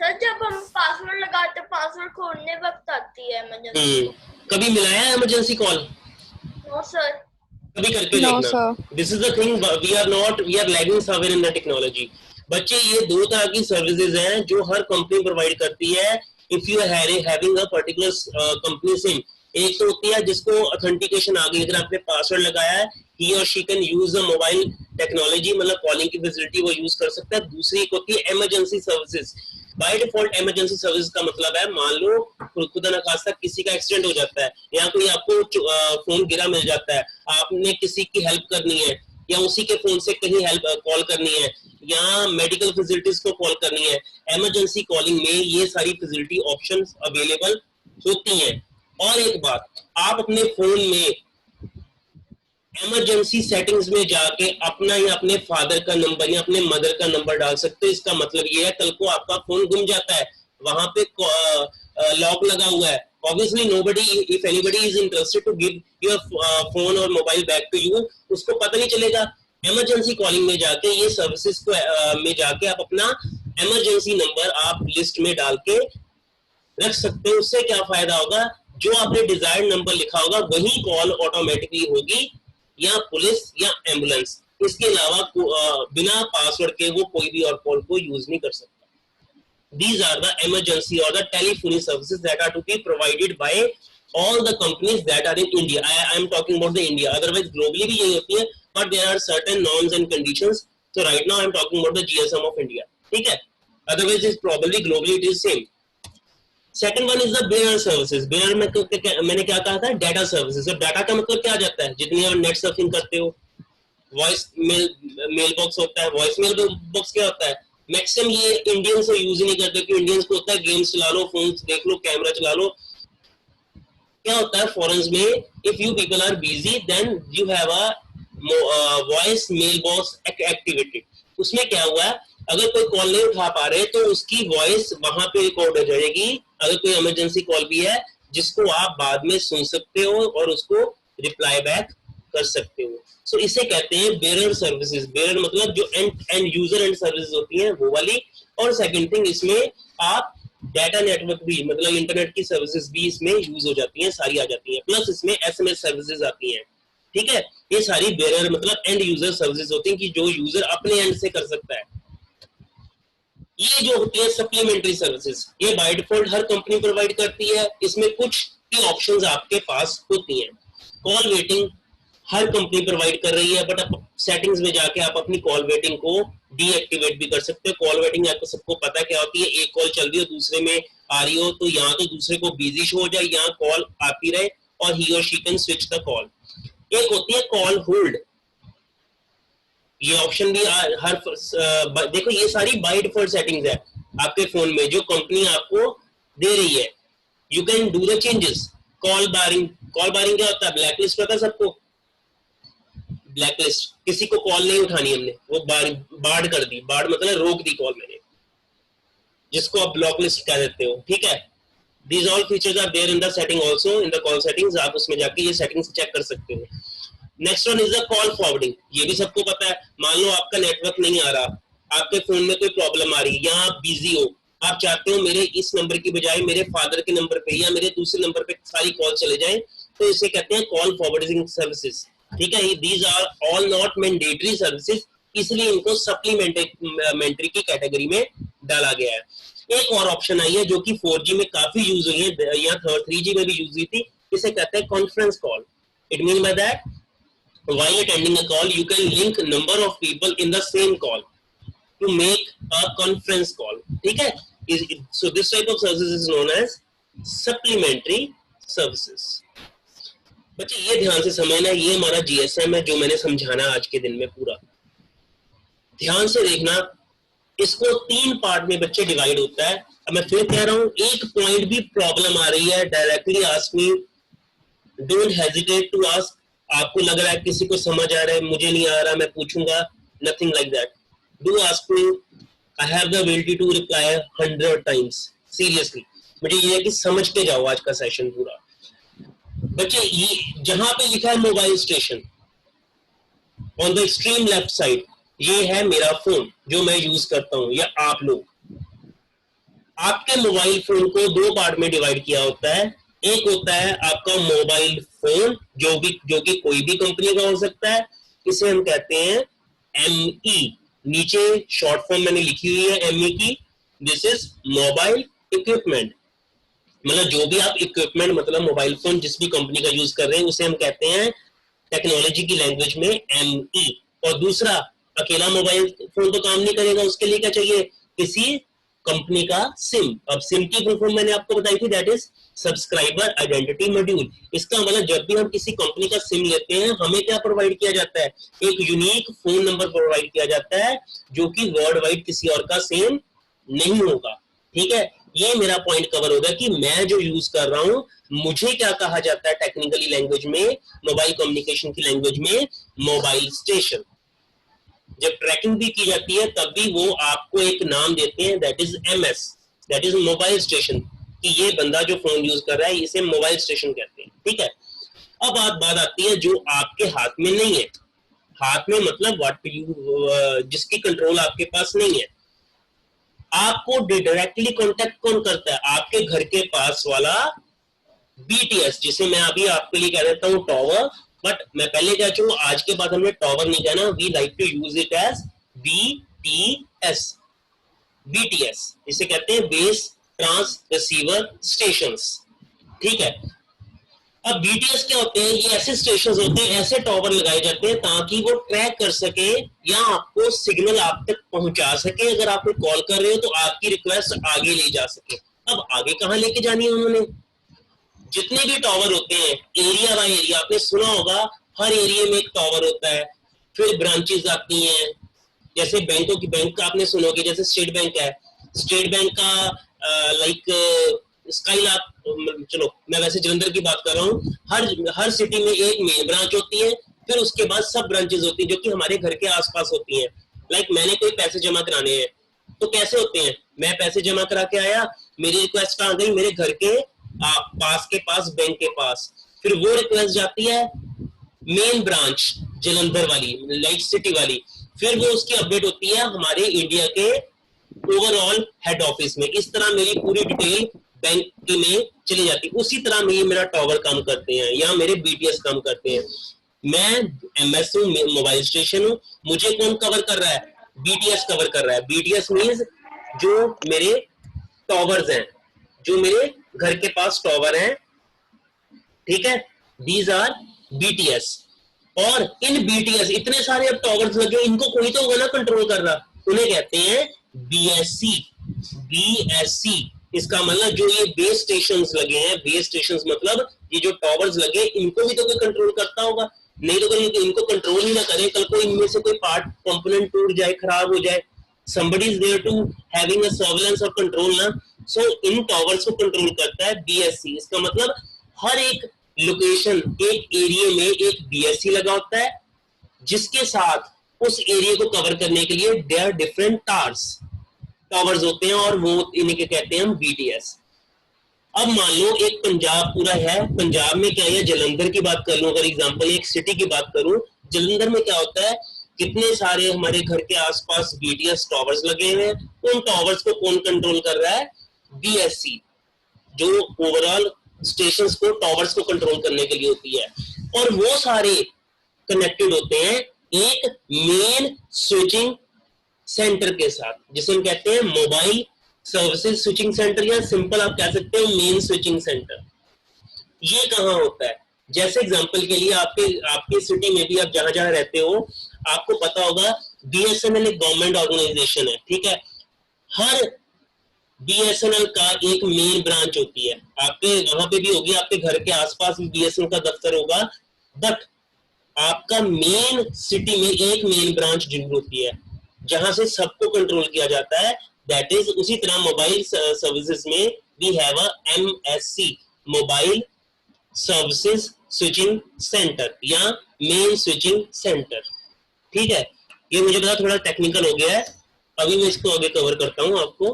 सर जब हम पासवर्ड लगाते पासवर्ड खोलने वक्त आती है इमरजेंसी. कभी मिलाया है इमरजेंसी कॉल? No sir. कभी करके No, देखना. sir. This is the thing, we are lagging somewhere in the technology. बच्चे ये 2 तरह की सर्विसेज हैं जो हर कंपनी प्रोवाइड करती है. If you are having a particular company SIM, एक तो होती है जिसको ऑथेंटिकेशन आ गई, अगर आपने पासवर्ड लगाया है, ही और she can use the mobile technology, मतलब कॉलिंग की फैसिलिटी वो यूज कर सकता है. दूसरी एक होती है emergency services. By default emergency service का मतलब है, मान लो खुदा न खास्ता किसी का एक्सीडेंट हो जाता है, या कोई आपको फोन गिरा मिल जाता है, आपने किसी की हेल्प करनी है, या उसी के फोन से कहीं हेल्प कॉल करनी है, या मेडिकल फैसिलिटीज को कॉल करनी है. इमरजेंसी कॉलिंग में ये सारी फैसिलिटी ऑप्शंस अवेलेबल होती हैं. और एक बात, आप अपने फोन में इमरजेंसी सेटिंग्स में जाके अपना या अपने फादर का नंबर या अपने मदर का नंबर डाल सकते हो. इसका मतलब ये है, कल को आपका फोन गुम जाता है, वहां पे लॉक लगा हुआ है, obviously nobody, if anybody is interested to give your phone or mobile back to you, उसको पता नहीं चलेगा. इमरजेंसी कॉलिंग में जाके ये सर्विसेज को में जाके आप अपना इमरजेंसी नंबर आप लिस्ट में डाल के रख सकते हो. उससे क्या फायदा होगा, जो आपने डिजायर्ड नंबर लिखा होगा वही कॉल ऑटोमेटिकली होगी, या पुलिस या एम्बुलेंस. इसके अलावा बिना पासवर्ड के वो कोई भी और कॉल को यूज नहीं कर सकता. These are the emergency or the telephony services that are to be provided by all the companies that are in India. I am talking about the India. Otherwise, globally भी यही होती है, but there are certain norms and conditions. So right now I am talking about the GSM of India. ठीक है? Otherwise, it's probably globally it is same. Second one is the bearer services. Bearer में मैंने क्या कहा था? Data services. और data का मतलब क्या जाता है? जितनी आप नेट सर्फिंग करते हो, वॉइस मेल बॉक्स होता है. वॉइस मेल बॉक्स क्या होता है? मैक्सिमम ये इंडियंस यूज ही नहीं करते, कि इंडियंस को होता है गेम्स चला लो, फोन देख लो, कैमरा चला लो. क्या होता है फॉरेन्स में, if you people are busy then you have a voice mail box activated. उसमें क्या हुआ है, अगर कोई कॉल नहीं उठा पा रहे तो उसकी वॉइस वहां पे रिकॉर्ड हो जाएगी. अगर कोई इमरजेंसी कॉल भी है जिसको आप बाद में सुन सकते हो और उसको रिप्लाई बैक कर सकते हो. सो इसे कहते हैं बेरर सर्विसेज. बेरर मतलब जो एंड यूजर एंड सर्विसेज होती हैं वो वाली. और सेकंड थिंग, इसमें आप डाटा नेटवर्क भी, मतलब इंटरनेट की सर्विसेज भी इसमें यूज हो जाती हैं, सारी आ जाती हैं. प्लस इसमें एसएमएस सर्विसेज आती हैं. ठीक है, ये सारी बेरर मतलब एंड यूजर सर्विसेज होती हैं कि जो यूजर अपने एंड से कर सकता है. ये जो होती है सप्लीमेंट्री सर्विसेज, ये by default her company provide करती है. इसमें कुछ की ऑप्शंस आपके पास होती हैं. कॉल वेटिंग हर कंपनी प्रोवाइड कर रही है, बट आप सेटिंग्स में जाके आप अपनी कॉल वेटिंग को डीएक्टिवेट भी कर सकते हो. कॉल वेटिंग आपको सबको पता है क्या होती है, एक कॉल चल रही हो दूसरे में आ रही हो, तो यहाँ तो दूसरे को बिजी शो हो जाए, यहाँ कॉल आती रहे और ही और she can switch the call. एक होती है कॉल होल्ड. ये ऑप्शन भी हर देखो, ये सारी बाय डिफॉल्ट सेटिंग्स है आपके फोन में जो कंपनी आपको दे रही है. You can do the changes. Call barring, call barring क्या होता है? ब्लैकलिस्ट पता है सबको? ब्लैकलिस्ट, किसी को कॉल नहीं उठानी हमने, वो बार्ड कर दी. बार्ड मतलब रोक दी कॉल मैंने, जिसको आप ब्लॉक लिस्ट कह देते हो. ठीक है, these all features are there in the setting also, in the call settings. आप उसमें जाके ये सेटिंग्स चेक कर सकते हो. Next one is the call forwarding. ये भी सबको पता है. मान लो आपका नेटवर्क नहीं आ रहा, आपके फोन में कोई प्रॉब्लम आ रही है, या आप बिजी हो, आप चाहते हो मेरे इस नंबर की बजाय मेरे फादर के नंबर पे या मेरे दूसरे नंबर पे सारी कॉल चले जाएं, तो इसे कहते हैं कॉल फॉरवर्डिंग सर्विसेज. ठीक है, these are all not mandatory services, इसलिए इनको सप्लीमेंट्री की कैटेगरी में डाला गया है. एक और ऑप्शन आई है जो कि 4G में काफी यूज हुई है, या 3G में भी यूज हुई थी. इसे कहते हैं conference call. It mean by that while attending a call you can link number of people in the same call to make a conference call. ठीक है, so this type of services is known as supplementary services. बच्चे ये ध्यान से समझना, ये हमारा GSM है जो मैंने समझाना आज के दिन में पूरा. ध्यान से देखना, इसको 3 पार्ट में बच्चे डिवाइड होता है। अब मैं फिर कह रहा हूं, एक पॉइंट भी प्रॉब्लम आ रही है, directly ask me, don't hesitate to ask. आपको लग रहा है किसी को समझ आ रहा है, मुझे नहीं आ रहा, मैं पूछूंगा, nothing like that. Do ask me, I have the ability to reply 100 times. Seriously मुझे ये है कि समझ के जाओ आज का सेशन पूरा। बच्चे ये जहां पे लिखा है mobile station on the extreme left side, ये है मेरा फोन जो मैं यूज करता हूं, या आप लोग। आपके मोबाइल फोन को 2 पार्ट में डिवाइड किया होता है। एक होता है आपका मोबाइल फोन जो कि कोई भी कंपनी का हो सकता है, इसे हम कहते हैं एमई। नीचे शॉर्ट फॉर्म मैंने लिखी हुई है एमई की, दिस इज मोबाइल इक्विपमेंट। मतलब जो भी आप इक्विपमेंट, मतलब मोबाइल फोन जिस भी कंपनी का यूज कर रहे हैं, उसे हम कहते हैं टेक्नोलॉजी की लैंग्वेज में एमई। और दूसरा, अकेला मोबाइल फोन तो काम नहीं करेगा, उसके लिए क्या चाहिए, किसी कंपनी का सिम। अब सिम की फुल फॉर्म मैंने आपको बताई थी, that is subscriber identity module. इसका मतलब जब भी हम किसी कंपनी का सिम लेते हैं, हमें क्या प्रोवाइड किया जाता है, एक यूनिक फोन नंबर प्रोवाइड किया जाता है जो कि वर्ल्ड वाइड किसी और का सेम नहीं होगा। ठीक है, ये मेरा पॉइंट कवर होगा कि मैं जो यूज कर रहा हूं, मुझे क्या कहा जाता है टेक्निकली लैंग्वेज में, मोबाइल कम्युनिकेशन की लैंग्वेज में, मोबाइल स्टेशन। जब ट्रैकिंग भी की जाती है तब भी वो आपको एक नाम देते हैं, that is MS, that is mobile station, कि ये बंदा जो फोन यूज कर रहा है इसे मोबाइल स्टेशन कहते हैं। ठीक है, अब बात आती है जो आपके हाथ में नहीं है। हाथ में मतलब व्हाट यू, जिसकी कंट्रोल आपके पास नहीं है। आपको डायरेक्टली कांटेक्ट कौन करता है, आपके घर के पास वाला बीटीएस, जिसे मैं अभी आपके लिए कह देता हूं टावर, बट मैं पहले कह चुका, आज के बाद हमने टावर नहीं कहना, we like to use it as BTS. BTS इसे कहते हैं बेस ट्रांस रिसीवर स्टेशंस। ठीक है, अब बीटीएस क्या होते हैं, ये ऐसे स्टेशंस होते हैं, ऐसे टावर लगाए जाते हैं ताकि वो ट्रैक कर सके या आपको सिग्नल आप तक पहुंचा सके। अगर आप कॉल कर रहे हो तो आपकी रिक्वेस्ट आगे ले जा सके। अब आगे कहां लेके जानी है उन्होंने, जितने भी टावर होते हैं एरिया बाय एरिया, आपने सुना होगा हर एरिया में एक टावर होता है, फिर ब्रांचेस आती हैं। जैसे बैंकों की, बैंक का आपने सुनोगे, जैसे स्टेट बैंक है, स्टेट बैंक का लाइक स्काईलार्क, चलो मैं वैसे जलंधर की बात कर रहा हूँ, हर सिटी में एक मेन ब्रांच होती है, फिर उसके बाद सब ब्रांचेस होती हैं जो कि हमारे घर के आसपास होती हैं। लाइक मैंने कोई पैसे जमा कराने हैं तो कैसे होते हैं, मैं पैसे जमा करा के आया, मेरी रिक्वेस्ट आ गई मेरे घर के पास बैंक के पास, फिर वो रिक्वेस्ट जाती है मेन ब्रांच जलंधर वाली, लाइक सिटी वाली, फिर वो उसकी अपडेट होती है हमारे इंडिया के ओवरऑल हेड ऑफिस में। इस तरह मेरी पूरी डिटेल बैंक में चली जाती है। उसी तरह में मेरा टावर काम करते हैं या मेरे बीटीएस काम करते हैं। मैं एमएस हूं, मोबाइल स्टेशन हूं, मुझे कौन कवर कर रहा है, बीटीएस कवर कर रहा है। बीटीएस मींस जो मेरे टावर्स हैं, जो मेरे घर के पास टावर हैं, ठीक है, दीज आर बीटीएस। और इन बीटीएस इतने सारे अब टावर्स लगे, इनको कोई तो होगा ना कंट्रोल कर रहा, उन्हें कहते हैं बीएससी। बीएससी इसका मतलब जो ये बेस स्टेशंस लगे हैं, बेस स्टेशंस मतलब ये जो टावर्स लगे, इनको भी तो कोई कंट्रोल करता होगा, नहीं तो कोई इनको कंट्रोल ही ना करे, कल को इनमें से कोई पार्ट कंपोनेंट टूट जाए, खराब हो जाए, somebody is there to having a surveillance और कंट्रोल ना। सो इन टावर्स को कंट्रोल करता है बीएससी। इसका मतलब हर एक लोकेशन, एक एरिया में एक बीएससी लगा होता है, जिसके साथ उस एरिया को कवर करने के लिए देयर डिफरेंट टावर्स होते हैं, और वो इन्हीं के कहते हैं हम बीटीएस। अब मान लो एक पंजाब पूरा है, पंजाब में क्या है, जलंधर की बात कर लूं, अगर एग्जांपल एक सिटी की बात करूं, जलंधर में क्या होता है, कितने सारे हमारे घर के आसपास बीटीएस टावर्स लगे हुए हैं। उन टावर्स को कौन कंट्रोल कर रहा है, बीएससी, जो ओवरऑल स्टेशंस को, टावर्स को कंट्रोल करने के लिए होती है। और वो सारे कनेक्टेड होते हैं एक मेन स्विचिंग सेंटर के साथ, जिसे हम कहते हैं मोबाइल सर्विसेज स्विचिंग सेंटर, या सिंपल आप कह सकते हो मेन स्विचिंग सेंटर। ये कहाँ होता है, जैसे एग्जांपल के लिए आपके सिटी में भी आप जहां जहां रहते हो, आपको पता होगा बीएसएनएल एक गवर्नमेंट ऑर्गेनाइजेशन है, ठीक है। हर बीएसएनएल का एक मेन ब्रांच होती है, आपके वहां पे भी होगी, आपके घर के आसपास भी बीएसएनएल का दफ्तर होगा, बट आपका मेन सिटी में एक मेन ब्रांच जरूर होती है। जहां से सबको कंट्रोल किया जाता है, दैट इज उसी तरह मोबाइल सर्विसेज में we have a MSC, mobile services switching centre या मेन स्विचिंग सेंटर। ठीक है, ये मुझे पता थोड़ा टेक्निकल हो गया है, अभी मैं इसको आगे कवर करता हूं आपको।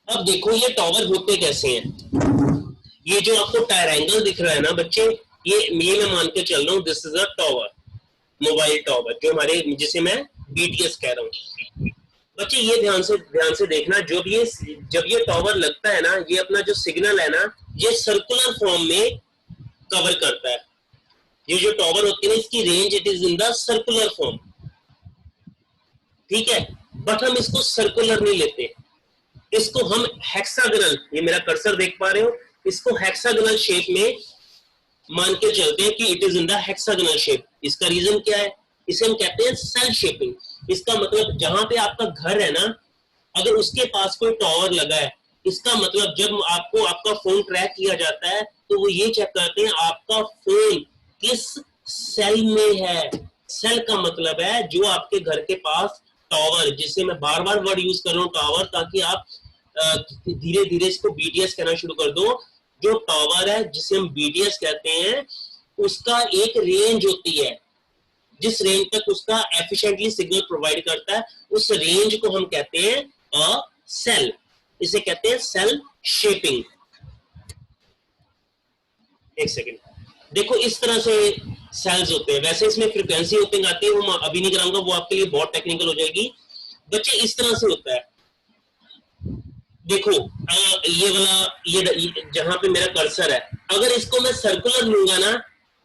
अब देखो ये टॉवर होते कैसे हैं। ये जो आपको ट्रायंगल दिख रहा है ना बच्चे, ये मैं मान के चल रहा हूँ this is a tower, mobile tower, जो हमारे जिसे मैं BTS कह रहा हूँ। बच्चे ये ध्यान से देखना, जब ये टॉवर लगता है ना, ये अपना जो सिग्नल है ना, ये सर्कुलर फॉर्म में कवर करता है। ये जो टॉवर होती है ना, इसकी range it is in the circular form. ठीक है, बट हम इसको सर्कुलर नहीं लेते, इसको हम हेक्सागोनल, ये मेरा कर्सर देख पा रहे हो, इसको हेक्सागोनल शेप में मान के चलते हैं कि it is in the hexagonal shape. इसका रीजन क्या है, इसे हम कहते हैं सेल शेपिंग। इसका मतलब जहां पे आपका घर है ना, अगर उसके पास कोई टॉवर लगा है, इसका मतलब जब आपको आपका फोन ट्रैक किया जाता है तो वो ये चेक करते हैं आपका फोन किस सेल में है। सेल का मतलब है जो आपके घर के पास टॉवर, जिससे मैं बार बार वर्ड यूज कर रहा हूँ टॉवर, ताकि आप धीरे धीरे इसको BTS कहना शुरू कर दो। जो टॉवर है जिसे हम BTS कहते हैं, उसका एक रेंज होती है, जिस रेंज तक उसका एफिशिएंटली सिग्नल प्रोवाइड करता है, उस रेंज को हम कहते हैं अ सेल। इसे कहते हैं सेल शेपिंग। एक सेकेंड, देखो इस तरह से सेल्स होते हैं। वैसे इसमें फ्रीक्वेंसी होपिंग आती है, वो अभी नहीं कराऊंगा, वो आपके लिए बहुत टेक्निकल हो जाएगी। बच्चे इस तरह से होता है, देखो ये वाला, ये जहां पे मेरा कर्सर है, अगर इसको मैं सर्कुलर लूंगा ना,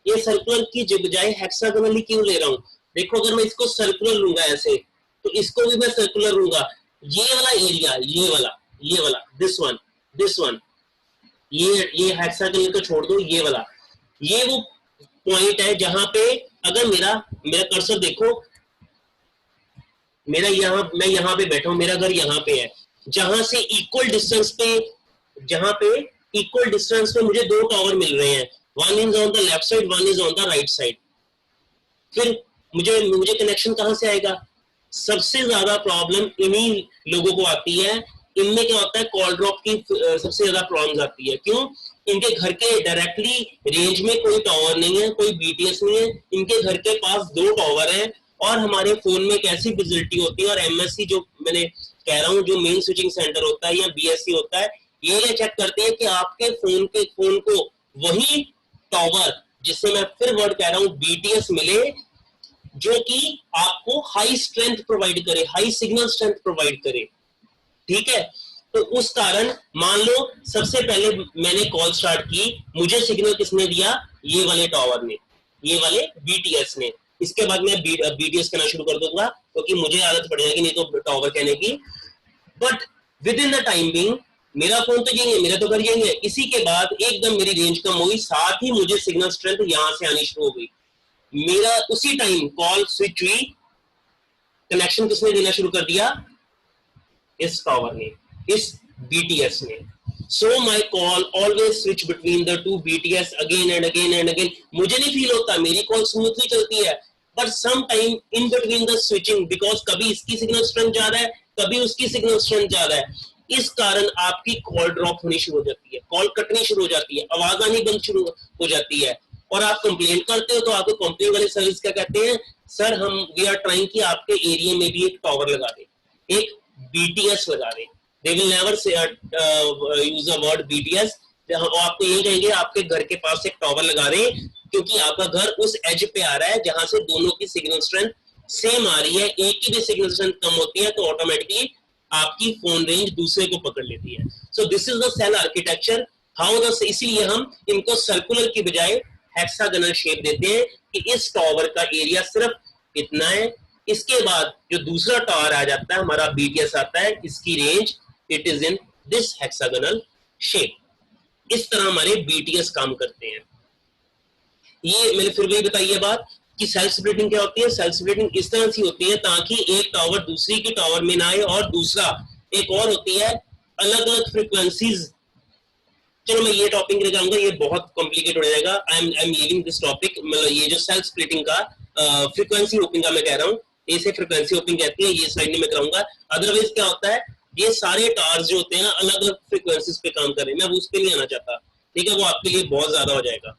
ये सर्कुलर की बजाय हेक्सागोनली क्यों ले रहा हूं, देखो अगर मैं इसको सर्कुलर लूंगा ऐसे, तो इसको भी मैं सर्कुलर लूंगा। ये वाला एरिया, ये वाला दिस वन, ये हेक्सागोनल को छोड़ दो, ये वाला, ये वो पॉइंट है जहां पे अगर मेरा कर्सर देखो, मैं यहाँ पे बैठा हूं, मेरा घर यहाँ पे है, जहां से इक्वल डिस्टेंस पे मुझे दो टावर मिल रहे हैं, one is on the left side, one is on the right side. फिर मुझे कनेक्शन कहां से आएगा? सबसे ज्यादा प्रॉब्लम इन्हीं लोगों को आती है। इनमें क्या होता है, कॉल ड्रॉप की सबसे ज्यादा प्रॉब्लम आती है। क्यों? इनके घर के डायरेक्टली रेंज में कोई टावर नहीं है, कोई BTS नहीं है, इनके घर के पास दो टावर है, और हमारे फोन में एक ऐसी फैसिलिटी होती है, और MSC जो मैंने कह रहा हूँ, जो मेन स्विचिंग सेंटर होता है या BSC होता है, ये चेक करते हैं कि आपके फोन को वही टावर, जिससे मैं फिर वर्ड कह रहा हूँ BTS मिले, जो कि आपको हाई स्ट्रेंथ प्रोवाइड करे, हाई सिग्नल स्ट्रेंथ प्रोवाइड करे। ठीक है, तो उस कारण मान लो सबसे पहले मैंने कॉल स्टार्ट की, मुझे सिग्नल किसने दिया? ये वाले टावर ने, ये वाले BTS ने। इसके बाद मैं BTS कहना शुरू कर दूंगा, क्योंकि मुझे आदत पड़ जाएगी नहीं तो टावर कहने की। But with in the time being मेरा फोन तो यही है, मेरा तो घर यही है। इसी के बाद एकदम मेरी रेंज कम हुई, साथ ही मुझे सिग्नल स्ट्रेंथ यहां से आनी शुरू हो गई। मेरा उसी टाइम कॉल स्विच हुई, कनेक्शन किसने देना शुरू कर दिया? इस टावर ने, इस BTS ने। So my call always switch between the two BTS again and again and again. मुझे नहीं फील होता, मेरी कॉल स्मूथली चलती है, but sometime in between the switching, because कभी इसकी सिग्नल स्ट्रेंथ ज्यादा है, कभी उसकी सिग्नल स्ट्रेंथ ज्यादा है, इस कारण आपकी कॉल ड्रॉप होनी शुरू हो जाती है, कॉल कटनी शुरू हो जाती है, आवाज आनी बंद शुरू हो जाती है, और आप कंप्लेन करते हो तो आपको कंपनी वाले सर्विस क्या कहते हैं? सर हम वी आर ट्राइंग कि आपके एरिया में भी एक टावर लगा दे, एक BTS लगा दे। They will never say use the word BTS। आपको ये कहेंगे आपके घर के पास एक टावर लगा रहे, क्योंकि आपका घर उस एज पे आ रहा है जहां से दोनों की सिग्नल स्ट्रेंथ सेम आ रही है। एक की भी सिग्नल स्ट्रेंथ कम होती है तो ऑटोमेटिकली आपकी फोन रेंज दूसरे को पकड़ लेती है। So this is the cell architecture. इसीलिए हम इनको सर्कुलर की बजाय हेक्सागोनल शेप देते हैं कि इस टावर का एरिया सिर्फ इतना है, इसके बाद जो दूसरा टावर आ जाता है, हमारा BTS आता है, इसकी range it is in this hexagonal shape. इस तरह हमारे BTS काम करते हैं। ये मैंने फिर भी बताई है बात कि सेल्फ स्प्लिटिंग क्या होती है। सेल्फ स्प्लिटिंग इस तरह से होती है ताकि एक टावर दूसरी की टावर में ना आए, और दूसरा एक और होती है अलग अलग फ्रीक्वेंसीज। चलो मैं ये टॉपिक लेकर आऊंगा, ये बहुत कॉम्प्लिकेट हो जाएगा। I am leaving this topic. मतलब ये जो सेल्फ स्प्लिटिंग का फ्रीक्वेंसी होपिंग का मैं कह रहा हूँ, इसे फ्रीक्वेंसी होपिंग कहती है, ये स्लाइड में मैं कराऊंगा। अदरवाइज क्या होता है, ये सारे टावर्स जो होते हैं ना अलग अलग फ्रीक्वेंसीज पे काम कर रहे हैं, मैं उस पे नहीं आना चाहता, ठीक है, वो आपके लिए बहुत ज्यादा हो जाएगा।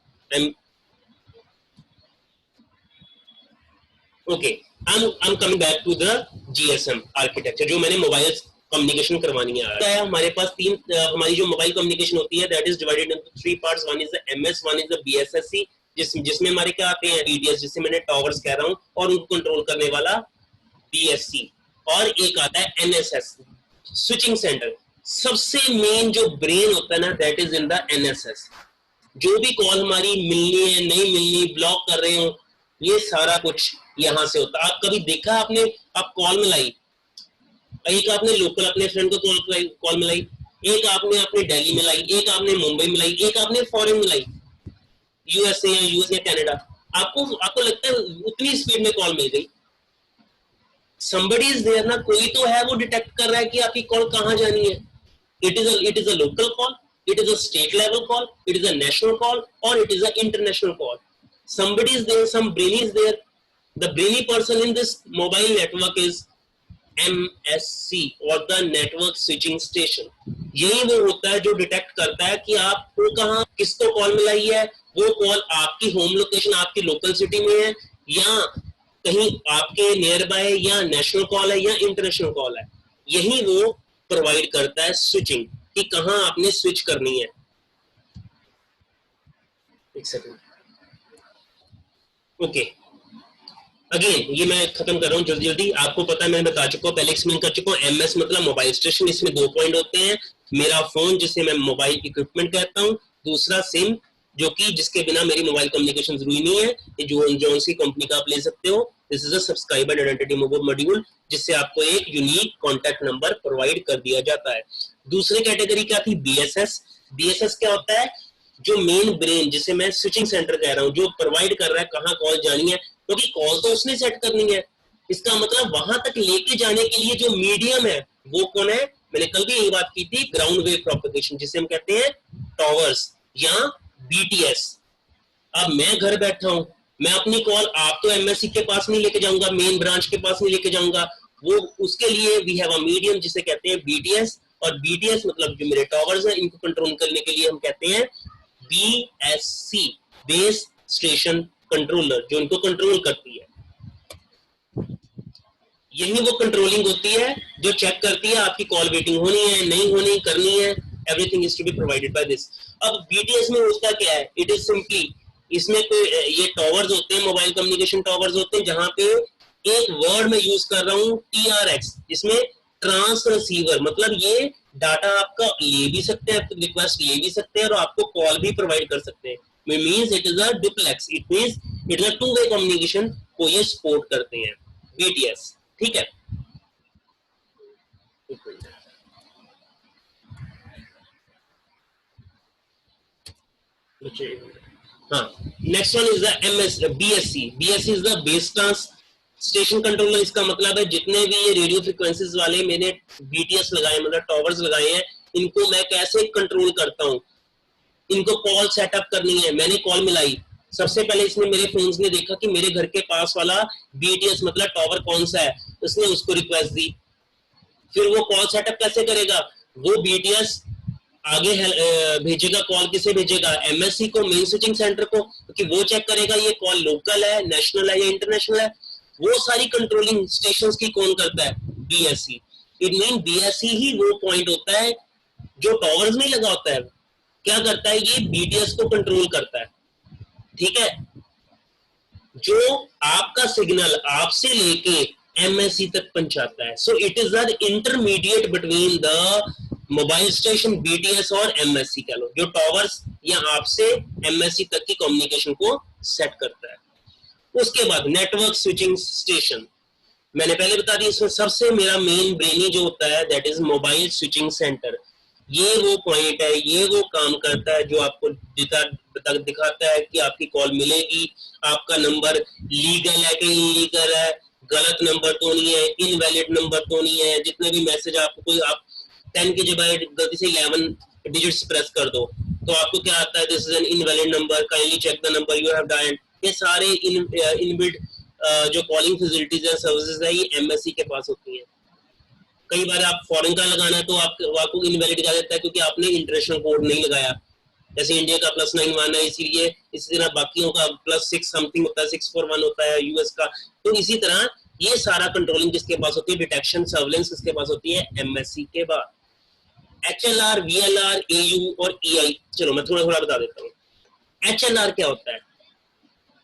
Okay, I am coming back to the GSM architecture, जो मैंने मोबाइल कम्युनिकेशन करवानी है। हमारे पास तीन, हमारी जो मोबाइल कम्युनिकेशन होती है that is divided into 3 parts, one is the MS, one is the BSSC, जिसमें हमारे क्या आते हैं बीटीएस, जिससे मैंने टावर्स कह रहा हूँ, और उनको कंट्रोल करने वाला बीएससी, और एक आता है एनएसएस, स्विचिंग सेंटर। सबसे मेन जो ब्रेन होता है ना that is in the NSS. जो भी कॉल हमारी मिलनी है, नहीं मिलनी, ब्लॉक कर रहे हो, ये सारा कुछ यहाँ से होता है। आप कभी देखा आपने, आप कॉल मिलाई, एक आपने लोकल अपने फ्रेंड को कॉल मिलाई, एक आपने अपने दिल्ली मिलाई, एक आपने मुंबई मिलाई, एक आपने फॉरेन मिलाई, यूएसए या कनाडा, आपको लगता है उतनी स्पीड में कॉल मिल गई। somebody is there ना, कोई तो है वो डिटेक्ट कर रहा है कि आपकी कॉल कहाँ जानी है। it is a local call, it is a state level call, it is a national call, or it is an international call. Somebody is there, some brainy is there. The brainy person in this mobile network is MSC or the network switching station. यही वो होता है जो detect करता है कि आपको कहाँ किसको कॉल मिलाई है, वो कॉल आपकी होम लोकेशन, आपकी लोकल सिटी में है, या कहीं आपके नियर बाय, या नेशनल कॉल है, या इंटरनेशनल कॉल है। यही वो प्रोवाइड करता है स्विचिंग, कि कहाँ आपने स्विच करनी है। एक सेकंड, ओके, अगेन ये मैं खत्म कर रहा हूँ जल्दी जल्दी। आपको पता है, मैंने बता चुका हूँ, पहले एक्सप्लेन कर चुका हूँ। एमएस मतलब मोबाइल स्टेशन, इसमें 2 पॉइंट होते हैं। मेरा फोन जिसे मैं मोबाइल इक्विपमेंट कहता हूँ, दूसरा सिम जो कि जिसके बिना मेरी मोबाइल कम्युनिकेशन जरूरी नहीं है, ये जो सी कंपनी का आप ले सकते हो। This is a subscriber identity module, जिससे आपको एक यूनिक कॉन्टैक्ट नंबर प्रोवाइड कर दिया जाता है। दूसरी कैटेगरी क्या थी, बीएसएस। बीएसएस क्या होता है, जो मेन ब्रेन, जिसे मैं स्विचिंग सेंटर कह रहा हूँ, जो प्रोवाइड कर रहा है कहाँ कॉल जानी है, क्योंकि कॉल तो उसने सेट करनी है। इसका मतलब वहां तक लेके जाने के लिए जो मीडियम है वो कौन है। मैंने कल भी यही बात की थी, ग्राउंड वेव प्रोपेगेशन, जिसे हम कहते हैं टावर्स या बीटीएस। अब मैं घर बैठा हूं, मैं अपनी कॉल, आप तो एमएससी के पास नहीं लेके जाऊंगा, मेन ब्रांच के पास नहीं लेके जाऊंगा, वो उसके लिए वी हैव अ मीडियम जिसे कहते हैं बीटीएस। और बीटीएस मतलब जो मेरे टावर्स हैं, इनको कंट्रोल करने के लिए हम कहते हैं बीएससी, बेस स्टेशन कंट्रोलर, जो इनको कंट्रोल करती है। यही वो कंट्रोलिंग होती है जो चेक करती है आपकी कॉल वेटिंग होनी है, नहीं होनी, करनी है, everything is to be provided by this. अब बीटीएस में उसका क्या है, इट इज सिंपली, इसमें कोई ये टावर्स होते हैं, मोबाइल कम्युनिकेशन टावर्स होते हैं, जहां पे एक वर्ड में यूज कर रहा हूं TRX, जिसमें ट्रांस रिसीवर, मतलब ये डाटा आपका ले भी सकते हैं, रिक्वेस्ट ले भी सकते हैं, और आपको कॉल भी प्रोवाइड कर सकते हैं। Means it is a duplex, it means it is a two way communication को ये सपोर्ट करते हैं बीटीएस, ठीक है। हाँ, next one is the MS BSC. BSC is the base trans station controller. इसका मतलब है जितने भी ये रेडियो फ्रीक्वेंसीज वाले मैंने बीटीएस लगाए, मतलब टावर्स लगाए हैं, इनको मैं कैसे कंट्रोल करता हूँ। इनको कॉल सेटअप करनी है, मैंने कॉल मिलाई, सबसे पहले इसने मेरे फोन्स ने देखा कि मेरे घर के पास वाला बीटीएस मतलब टावर कौन सा है, उसने उसको रिक्वेस्ट दी। फिर वो कॉल सेटअप कैसे करेगा, वो बीटीएस आगे भेजेगा, कॉल किसे भेजेगा, एमएससी को, मेन स्विचिंग सेंटर को, क्योंकि वो चेक करेगा ये कॉल लोकल है, नेशनल है या इंटरनेशनल है। वो सारी कंट्रोलिंग स्टेशंस की कौन करता है, बीएससी। इट मीन बीएससी ही वो पॉइंट होता है जो टावर्स में लगा होता है। क्या करता है, ये बीटीएस को कंट्रोल करता है, ठीक है, जो आपका सिग्नल आपसे लेके एमएससी तक पहुंचाता है। So it is the intermediate between the mobile station BTS और एमएससी कह लो, जो टावर्स या आपसे एमएससी तक की कम्युनिकेशन को सेट करता है। उसके बाद नेटवर्क स्विचिंग स्टेशन, मैंने पहले बता दिया, इसमें सबसे मेरा मेन ब्रेनी जो होता है that is mobile switching centre. ये वो पॉइंट है, ये वो काम करता है जो आपको दिखाता है कि आपकी कॉल मिलेगी, आपका नंबर लीगल है कि इलीगल है, गलत नंबर तो नहीं है, इनवैलिड नंबर तो नहीं है। जितने भी मैसेज आपको कोई, आप 10 के जगह गलती से 11 डिजिट्स प्रेस कर दो तो आपको क्या आता है, this is an invalid number, kindly check the number you have dialled. ये सारे इनबिल्ट जो कॉलिंग फैसिलिटीज है, सर्विसेज है, ये एमएससी के पास होती हैं। कई बार आप फॉरेन का लगाना है तो आपको इनवैलिड दिखा देता है क्योंकि आपने इंटरनेशनल कोड नहीं लगाया। जैसे इंडिया का +9 है, इसीलिए इसी तरह बाकियों का +6 समथिंग होता है, 641 होता है यूएस का। तो इसी तरह ये सारा कंट्रोलिंग किसके पास होती है, डिटेक्शन सर्विलेंस किसके पास होती है, एमएससी के बाद। एचएलआर, वीएलआर, एयू और ईआई, चलो मैं थोड़ा थोड़ा बता देता हूँ। एचएलआर क्या होता है,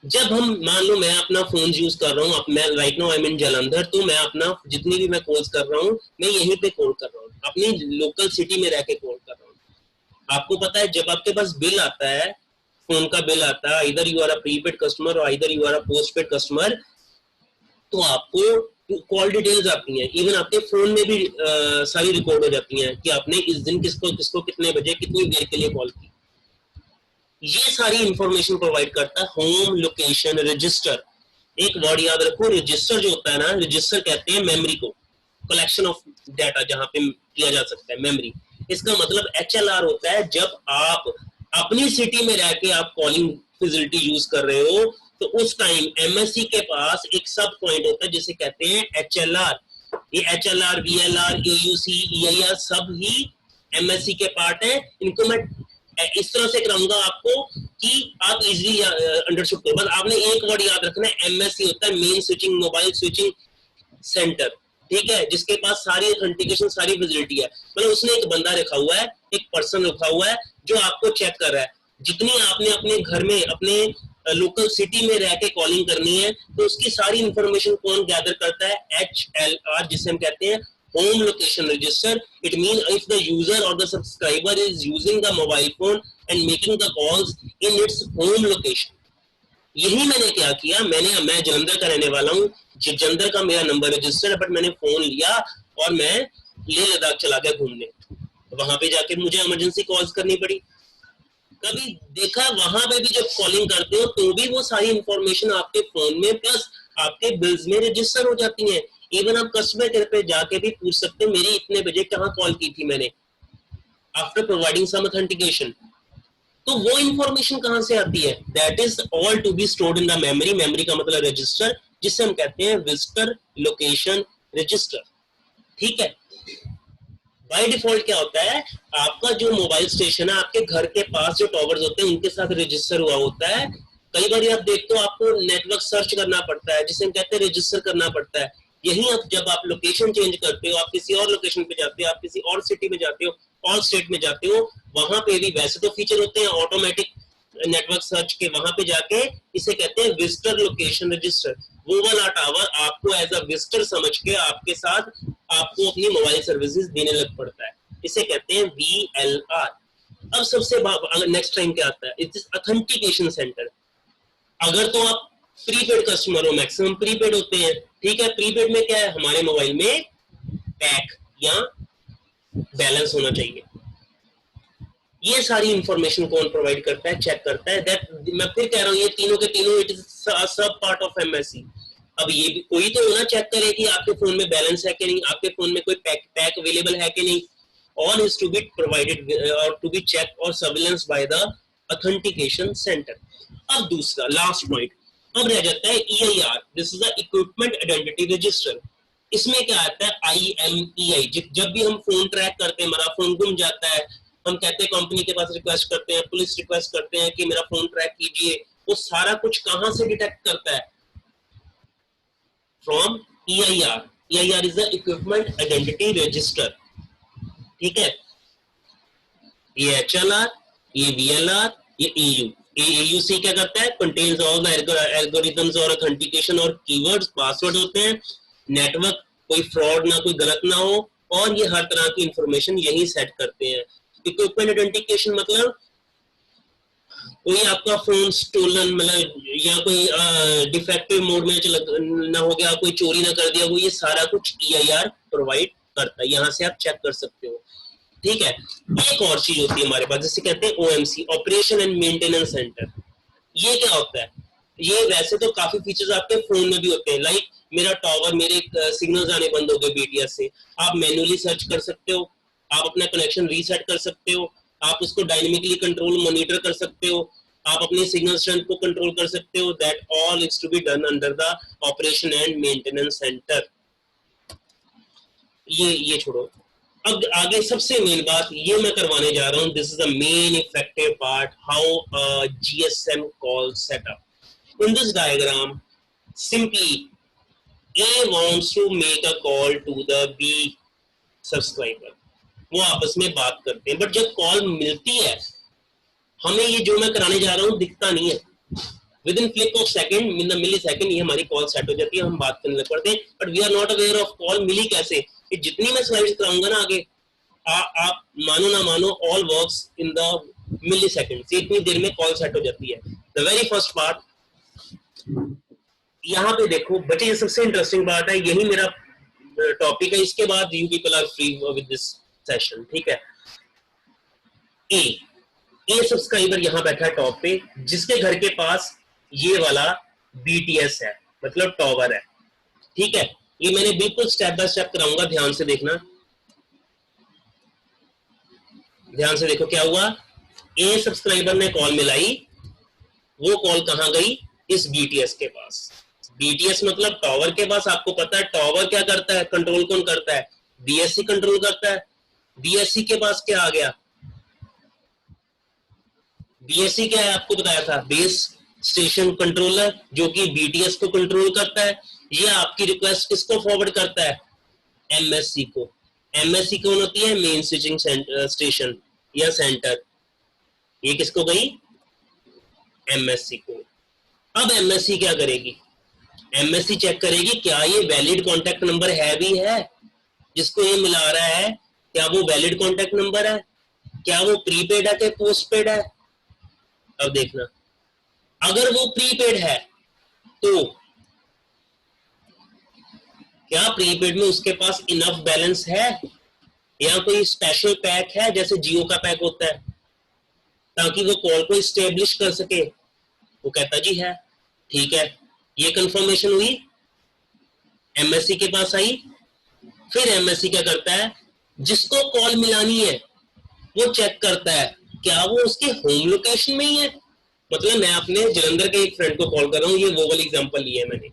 जब हम मान लो मैं अपना फोन यूज कर रहा हूँ, मैं राइट नाउ आई एम इन जालंधर, तो मैं अपना जितनी भी मैं कॉल्स कर रहा हूँ मैं यहीं पे कॉल कर रहा हूँ, अपनी लोकल सिटी में रह के कॉल कर रहा हूँ। आपको पता है जब आपके पास बिल आता है, फोन का बिल आता है, इधर you are a prepaid customer और इधर you are a postpaid customer, तो आपको कॉल डिटेल्स आती हैं, इवन आपके फोन में भी सारी रिकॉर्ड हो जाती हैं कि आपने इस दिन किसको किसको कितने बजे कितनी देर के लिए कॉल की। ये सारी इंफॉर्मेशन प्रोवाइड करता है होम लोकेशन रजिस्टर। एक वर्ड याद रखो, रजिस्टर जो होता है ना, रजिस्टर कहते हैं मेमोरी को, कलेक्शन ऑफ डाटा जहां पे किया जा सकता है, मेमोरी। इसका मतलब एचएलआर होता है जब आप अपनी सिटी में रह के आप कॉलिंग फैसिलिटी यूज कर रहे हो, तो उस टाइम एमएससी के पास एक सब पॉइंट होता है जिसे कहते हैं एचएलआर। ये एचएलआर, वीएलआर, एयूसी, ईआईआर सब ही एमएससी के पार्ट है। इनको मैं इस तरह से कराऊंगा आपको कि आप इजीली अंडरस्टूड करो। बस आपने एक वर्ड याद रखना है, एमएससी होता है main switching mobile switching centre, ठीक है, जिसके पास सारी ऑथेंटिकेशन सारी फैसिलिटी है। मतलब उसने एक बंदा रखा हुआ है, एक पर्सन रखा हुआ है जो आपको चेक कर रहा है। जितनी आपने अपने घर में अपने लोकल सिटी में रह के कॉलिंग करनी है, तो उसकी सारी इंफॉर्मेशन कौन गैदर करता है, एचएलआर, जिसे हम कहते हैं home location register. It means if the user or the subscriber is using the mobile phone and making the calls in its home location. यही मैंने क्या किया, मैं जलंधर का रहने वाला हूँ, जलंधर का मेरा नंबर रजिस्टर है, बट मैंने फोन लिया और मैं लेह लद्दाख चला गया घूमने। वहां पे जाके मुझे इमरजेंसी कॉल्स करनी पड़ी। कभी देखा वहां पे भी जब कॉलिंग करते हो तो भी वो सारी इंफॉर्मेशन आपके फोन में प्लस आपके बिल्स में रजिस्टर हो जाती है। इवन आप कस्टमर केयर पे जाके भी पूछ सकते हो मेरी इतने बजे कहाँ कॉल की थी मैंने, आफ्टर प्रोवाइडिंग सम ऑथेंटिकेशन। तो वो इंफॉर्मेशन कहां से आती है, that is all to be stored in the memory. Memory का मतलब रजिस्टर, जिसे हम कहते हैं विजिटर लोकेशन रजिस्टर, ठीक है। बाय डिफॉल्ट क्या होता है, आपका जो मोबाइल स्टेशन है आपके घर के पास जो टॉवर्स होते हैं उनके साथ रजिस्टर हुआ होता है। कई बार आप देखते हो आपको नेटवर्क सर्च करना पड़ता है, जिसे हम कहते हैं रजिस्टर करना पड़ता है। यही अब जब आप लोकेशन चेंज करते हो, आप किसी और लोकेशन पे जाते हो, आप किसी और सिटी में जाते हो, और स्टेट में जाते हो, वहां पे भी वैसे तो फीचर होते हैं ऑटोमेटिक नेटवर्क सर्च के, वहां पे जाके इसे कहते हैं विजिटर लोकेशन रजिस्टर। वो वाला टावर आपको एज अ विजिटर समझ के आपके साथ आपको अपनी मोबाइल सर्विसेज देने लग पड़ता है, इसे कहते हैं VLR। अब सबसे नेक्स्ट टाइम क्या आता है, इट इज ऑथेंटिकेशन सेंटर। अगर तो आप प्रीपेड कस्टमर हो, मैक्सिमम प्रीपेड होते हैं, ठीक है। प्रीपेड में क्या है, हमारे मोबाइल में पैक या बैलेंस होना चाहिए। ये सारी इंफॉर्मेशन कौन प्रोवाइड करता है, चेक करता है। दैट मैं फिर कह रहा हूँ ये तीनों के तीनों इट इज सब पार्ट ऑफ एमएससी। अब ये भी कोई तो ना चेक करे कि आपके फोन में बैलेंस है कि नहीं, आपके फोन में कोई पैक अवेलेबल है कि नहीं। All is to be provided और टू बी चेक और surveillance by the authentication centre. अब दूसरा लास्ट पॉइंट अब रह जाता है EIR, this is the equipment identity register. इसमें क्या आता है IMEI। जब भी हम फोन ट्रैक करते हैं, हमारा फोन गुम जाता है, हम कहते हैं कंपनी के पास रिक्वेस्ट करते हैं, पुलिस रिक्वेस्ट करते हैं कि मेरा फोन ट्रैक कीजिए, वो सारा कुछ कहां से डिटेक्ट करता है, from EIR। EIR is the equipment identity register, ठीक है। ये HLR, ये VLR, ये EU। AUC क्या करता है, कंटेन्स ऑल द एल्गोरिथम्स और ऑथेंटिकेशन और कीवर्ड्स, पासवर्ड होते हैं, नेटवर्क कोई फ्रॉड ना कोई गलत ना हो, और ये हर तरह की इंफॉर्मेशन यही सेट करते हैं। इक्विपमेंट आइडेंटिफिकेशन मतलब कोई आपका फोन स्टोलन मतलब या कोई डिफेक्टिव मोड में ना हो गया, कोई चोरी ना कर दिया, वो ये सारा कुछ EIR प्रोवाइड करता है। यहाँ से आप चेक कर सकते हो, ठीक है। एक और चीज होती है हमारे पास जिसे कहते हैं OMC, operation and maintenance centre. ये क्या होता है, ये वैसे तो काफी फीचर्स आपके फोन में भी होते हैं, लाइक मेरा टावर, मेरे सिग्नल्स आने बंद हो गए BTS से, आप मैन्युअली सर्च कर सकते हो, आप अपना कनेक्शन रीसेट कर सकते हो, आप उसको डायनेमिकली कंट्रोल मॉनिटर कर सकते हो, आप अपने सिग्नल स्ट्रेंथ को कंट्रोल कर सकते हो. That all is to be done under the operation and maintenance centre. ये छोड़ो, अब आगे सबसे मेन बात ये मैं करवाने जा रहा हूं. This is the main effective part, how a GSM call setup. In this diagram simply A wants to make a call to the B subscriber. वो आपस में बात करते हैं, बट जब कॉल मिलती है हमें ये जो मैं कराने जा रहा हूँ दिखता नहीं है. Within flick of second, in the millisecond, ये हमारी कॉल सेट हो जाती है, हम बात करने लग पड़ते हैं. But we are not aware of call मिली कैसे. कि जितनी मैं स्लाइड्स कराऊंगा ना आगे, आप मानो ना मानो, all works in the millisecond. इतनी देर में कॉल सेट हो जाती है. द वेरी फर्स्ट पार्ट यहाँ पे देखो बच्चे, ये सबसे इंटरेस्टिंग बात है, यही मेरा टॉपिक है. इसके बाद you people are free with this session. ठीक है. ए सब्सक्राइबर यहाँ बैठा है टॉप पे, जिसके घर के पास ये वाला बीटीएस है, मतलब टॉवर है. ठीक है. ये मैंने बिल्कुल स्टेप बाय स्टेप कराऊंगा, ध्यान से देखना. ध्यान से देखो क्या हुआ. ए सब्सक्राइबर ने कॉल मिलाई, वो कॉल कहां गई, इस बीटीएस के पास. बीटीएस मतलब टॉवर के पास. आपको पता है टॉवर क्या करता है, कंट्रोल कौन करता है, बीएससी कंट्रोल करता है. बीएससी के पास क्या आ गया, बीएससी क्या है आपको बताया था, बेस स्टेशन कंट्रोलर, जो कि बीटीएस को कंट्रोल करता है. ये आपकी रिक्वेस्ट किसको फॉरवर्ड करता है, एमएससी को. एमएससी कौन होती है, मेन स्विचिंग स्टेशन या सेंटर. ये किसको गई, एमएससी को. अब एमएससी क्या करेगी, एमएससी चेक करेगी क्या ये वैलिड कॉन्टैक्ट नंबर है भी है, जिसको ये मिला रहा है, क्या वो वैलिड कॉन्टैक्ट नंबर है, क्या वो प्रीपेड है कि पोस्टपेड है. अब देखना, अगर वो प्रीपेड है तो क्या प्रीपेड में उसके पास इनफ बैलेंस है, या कोई स्पेशल पैक है जैसे जियो का पैक होता है, ताकि वो कॉल को स्टेब्लिश कर सके. वो कहता जी है. ठीक है, ये कंफर्मेशन हुई, एमएससी के पास आई. फिर एमएससी क्या करता है, जिसको कॉल मिलानी है वो चेक करता है क्या वो उसके होम लोकेशन में ही है. मतलब मैं अपने जलंधर के एक फ्रेंड को कॉल कर रहा हूँ, ये वो वाली एग्जांपल ली है मैंने.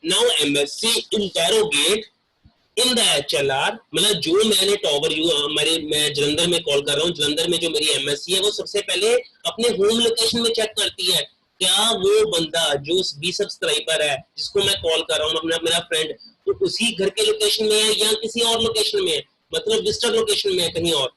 Now MSc interrogate in the HLR, मतलब जो मैंने टॉवर मैं जलंधर में कॉल कर रहा हूँ, जलंधर में जो मेरी एमएससी है वो सबसे पहले अपने होम लोकेशन में चेक करती है क्या वो बंदा जो बी सब्सक्राइबर है जिसको मैं कॉल कर रहा हूँ, अपना मेरा फ्रेंड, तो उसी घर के लोकेशन में है या किसी और लोकेशन में है, मतलब डिस्टर्ब लोकेशन में है कहीं और.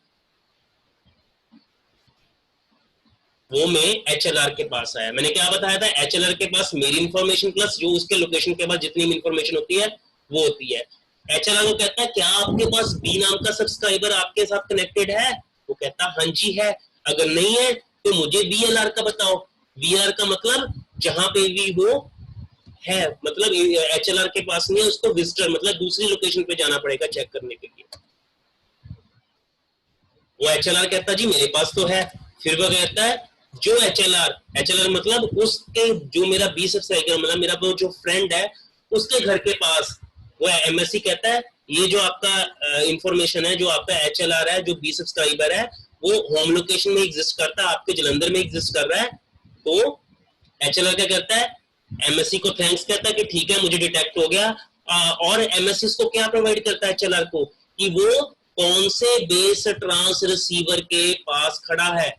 वो मैं एचएलआर के पास आया. मैंने क्या बताया था, एचएलआर के पास मेरी इंफॉर्मेशन प्लस जो उसके लोकेशन के बाद जितनी इंफॉर्मेशन होती है वो होती है. एचएलआर को कहता है क्या आपके पास बी नाम का सब्सक्राइबर आपके साथ कनेक्टेड है. वो कहता हाँ जी है. अगर नहीं है तो मुझे बीएलआर का बताओ. बीआर का मतलब जहां पे भी वो है, मतलब एचएलआर के पास नहीं है, उसको विजिटर मतलब दूसरी लोकेशन पे जाना पड़ेगा चेक करने के लिए. वो एचएलआर कहता जी मेरे पास तो है. फिर वो कहता है जो एचएलआर मतलब उसके जो मेरा बी सब्सक्राइबर मतलब मेरा वो जो फ्रेंड है उसके घर के पास, वो एमएससी कहता है ये जो आपका इंफॉर्मेशन है, जो आपका एचएलआर है, जो बी सब्सक्राइबर है, वो होम लोकेशन में एग्जिस्ट करता है, आपके जलंधर में एग्जिस्ट कर रहा है. तो एचएलआर क्या करता है, एमएससी को थैंक्स कहता है कि ठीक है मुझे डिटेक्ट हो गया. और एमएससी को क्या प्रोवाइड करता है एचएलआर को, कि वो कौन से बेस ट्रांस रिसीवर के पास खड़ा है,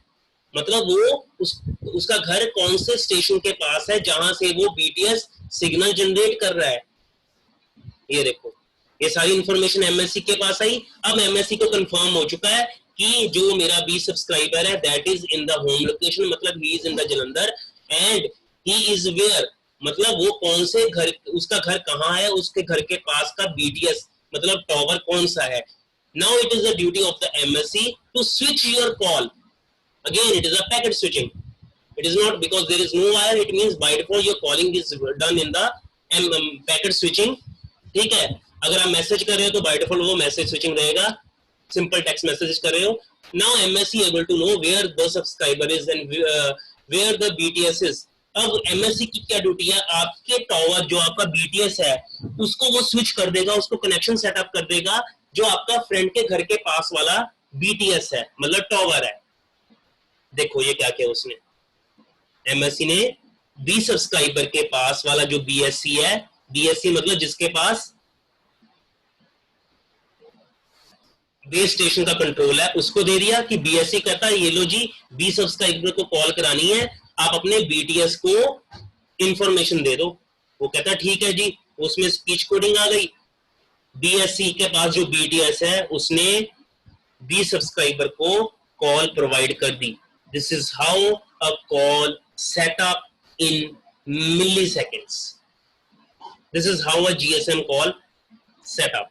मतलब वो उसका घर कौन से स्टेशन के पास है जहां से वो बीटीएस सिग्नल जनरेट कर रहा है. ये देखो ये सारी इंफॉर्मेशन एमएससी के पास आई. अब एमएससी को कंफर्म हो चुका है कि जो मेरा बी सब्सक्राइबर है that is in the home location, मतलब he is in the Jalandhar, and he is where मतलब वो कौन से घर, उसका घर कहाँ है, उसके घर के पास का बीटीएस मतलब टॉवर कौन सा है. Now it is the duty of the MSC to switch your call. Again, it is a packet switching. It is not because there is no wire. It means by default your calling is done in the packet switching. ठीक है. अगर आप message कर रहे हो तो by default वो message switching रहेगा. सिंपल टेक्स्ट मैसेज कर रहे हो. Now MSC able to know where the subscriber is and where the BTS is. अब MSC की क्या ड्यूटी है, आपके टॉवर जो आपका BTS है उसको वो स्विच कर देगा, उसको कनेक्शन सेटअप कर देगा जो आपका फ्रेंड के घर के पास वाला BTS है, मतलब टॉवर है. देखो ये क्या किया उसने, एमएससी ने बी सब्सक्राइबर के पास वाला जो बीएससी है, बीएससी मतलब जिसके पास बेस स्टेशन का कंट्रोल है, उसको दे दिया कि बीएससी कहता है ये लो जी बी सब्सक्राइबर को कॉल करानी है, आप अपने बीटीएस को इंफॉर्मेशन दे दो। वो कहता ठीक है जी, उसमें स्पीच कोडिंग आ गई। बीएससी के पास जो बीटीएस है उसने बी सब्सक्राइबर को कॉल प्रोवाइड कर दी। This is how a call set up in milliseconds. This is how a GSM call set up.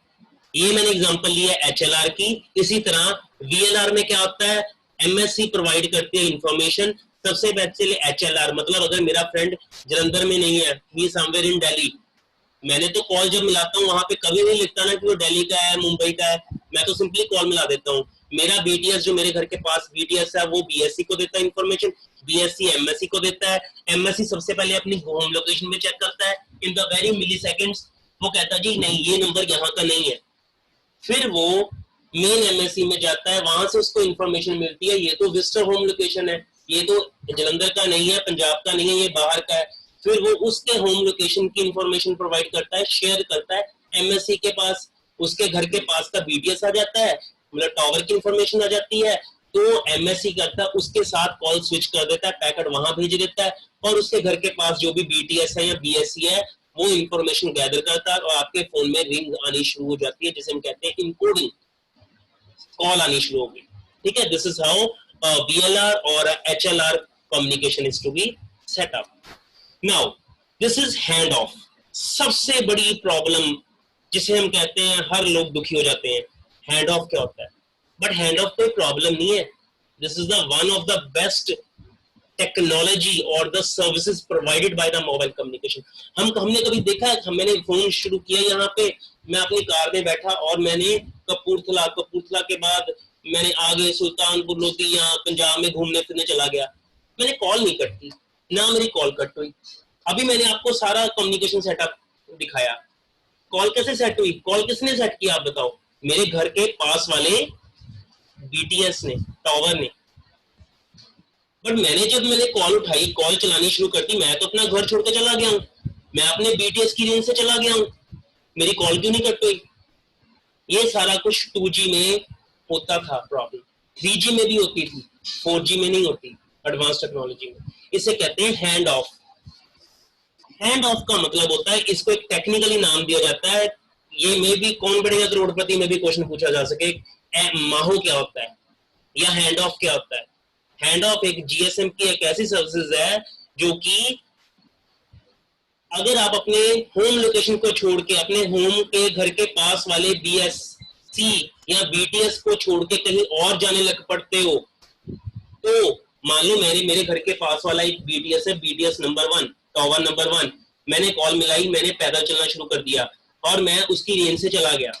ये मैंने एग्जांपल लिया एचएलआर की। इसी तरह वीएलआर में क्या होता है, एमएससी प्रोवाइड करती है इंफॉर्मेशन। सबसे पहले एचएलआर मतलब अगर मेरा फ्रेंड जलंधर में नहीं है, ही समवेयर इन दिल्ली, मैंने तो कॉल जब मिलाता हूँ वहां पे कभी नहीं लिखता ना कि वो दिल्ली का है मुंबई का है, मैं तो सिंपली कॉल मिला देता हूँ। मेरा बीटीएस जो मेरे घर के पास बीटीएस है वो बीएससी को देता है इंफॉर्मेशन, बीएससी एमएससी को देता है। एमएससी सबसे पहले अपनी होम लोकेशन में चेक करता है, in the very milliseconds वो कहता है जी नहीं ये नंबर यहाँ का नहीं है। फिर वो मेन एमएससी में जाता है, वहां से उसको इंफॉर्मेशन मिलती है ये तो विजिटर होम लोकेशन है, ये तो जलंधर का नहीं है, पंजाब का नहीं है, ये बाहर का है। फिर वो उसके होम लोकेशन की इंफॉर्मेशन प्रोवाइड करता है, शेयर करता है एमएससी के पास। उसके घर के पास का बीटीएस आ जाता है, मतलब टावर की इंफॉर्मेशन आ जाती है, तो एमएससी करता है उसके साथ कॉल स्विच कर देता है, पैकेट वहां भेज देता है, और उसके घर के पास जो भी बीटीएस है या बीएससी है वो इंफॉर्मेशन गैदर करता है और आपके फोन में रिंग आनी शुरू हो जाती है, जिसे हम कहते हैं इनकोडिंग, कॉल आनी शुरू होगी। ठीक है, दिस इज हाउ वीएलआर और HLR communication is to be set up. Now this is hand off. सबसे बड़ी प्रॉब्लम जिसे हम कहते हैं हर लोग दुखी हो जाते हैं, हैंड ऑफ क्या होता है? बट हैंड ऑफ कोई प्रॉब्लम नहीं है, this is the one of the best technology और the services provided by the mobile communication. हमने कभी देखा है, मैंने फोन शुरू किया यहाँ पे, मैं अपनी कार में बैठा और मैंने कपूरथला के बाद मैंने आगे सुल्तानपुर लोधी या पंजाब में घूमने फिरने चला गया, मैंने कॉल नहीं कट की, ना मेरी कॉल कट हुई। अभी मैंने आपको सारा कम्युनिकेशन सेटअप दिखाया, कॉल कैसे सेट हुई? कॉल किसने सेट किया आप बताओ? मेरे घर के पास वाले बीटीएस ने, टावर ने। बट मैंने कॉल उठाई, कॉल चलानी शुरू कर दी, मैं तो अपना घर छोड़ के चला गया हूँ, मैं अपने बीटीएस की रेंज से चला गया हूँ, मेरी कॉल क्यों नहीं कट हुई? ये सारा कुछ 2G में होता था प्रॉब्लम, 3G में भी होती थी, 4G में नहीं होती, एडवांस टेक्नोलॉजी में। इसे कहते हैं हैंड ऑफ। हैंड ऑफ का मतलब होता है, इसको एक टेक्निकली नाम दिया जाता है, ये में भी कौन बनेगा करोड़पति में भी क्वेश्चन पूछा जा सके, माहो क्या होता है या हैंड ऑफ क्या होता है? हैंड ऑफ एक जीएसएम की एक ऐसी सर्विसेज है जो कि अगर आप अपने होम लोकेशन को छोड़ के अपने होम के घर के पास वाले बीएससी या बीटीएस को छोड़ के कहीं और जाने लग पड़ते हो, तो मान लो मेरे घर के पास वाला एक बीटीएस है, बीटीएस नंबर 1, टावर नंबर 1, मैंने कॉल मिलाई, मैंने पैदल चलना शुरू कर दिया और मैं उसकी रेंज से चला गया।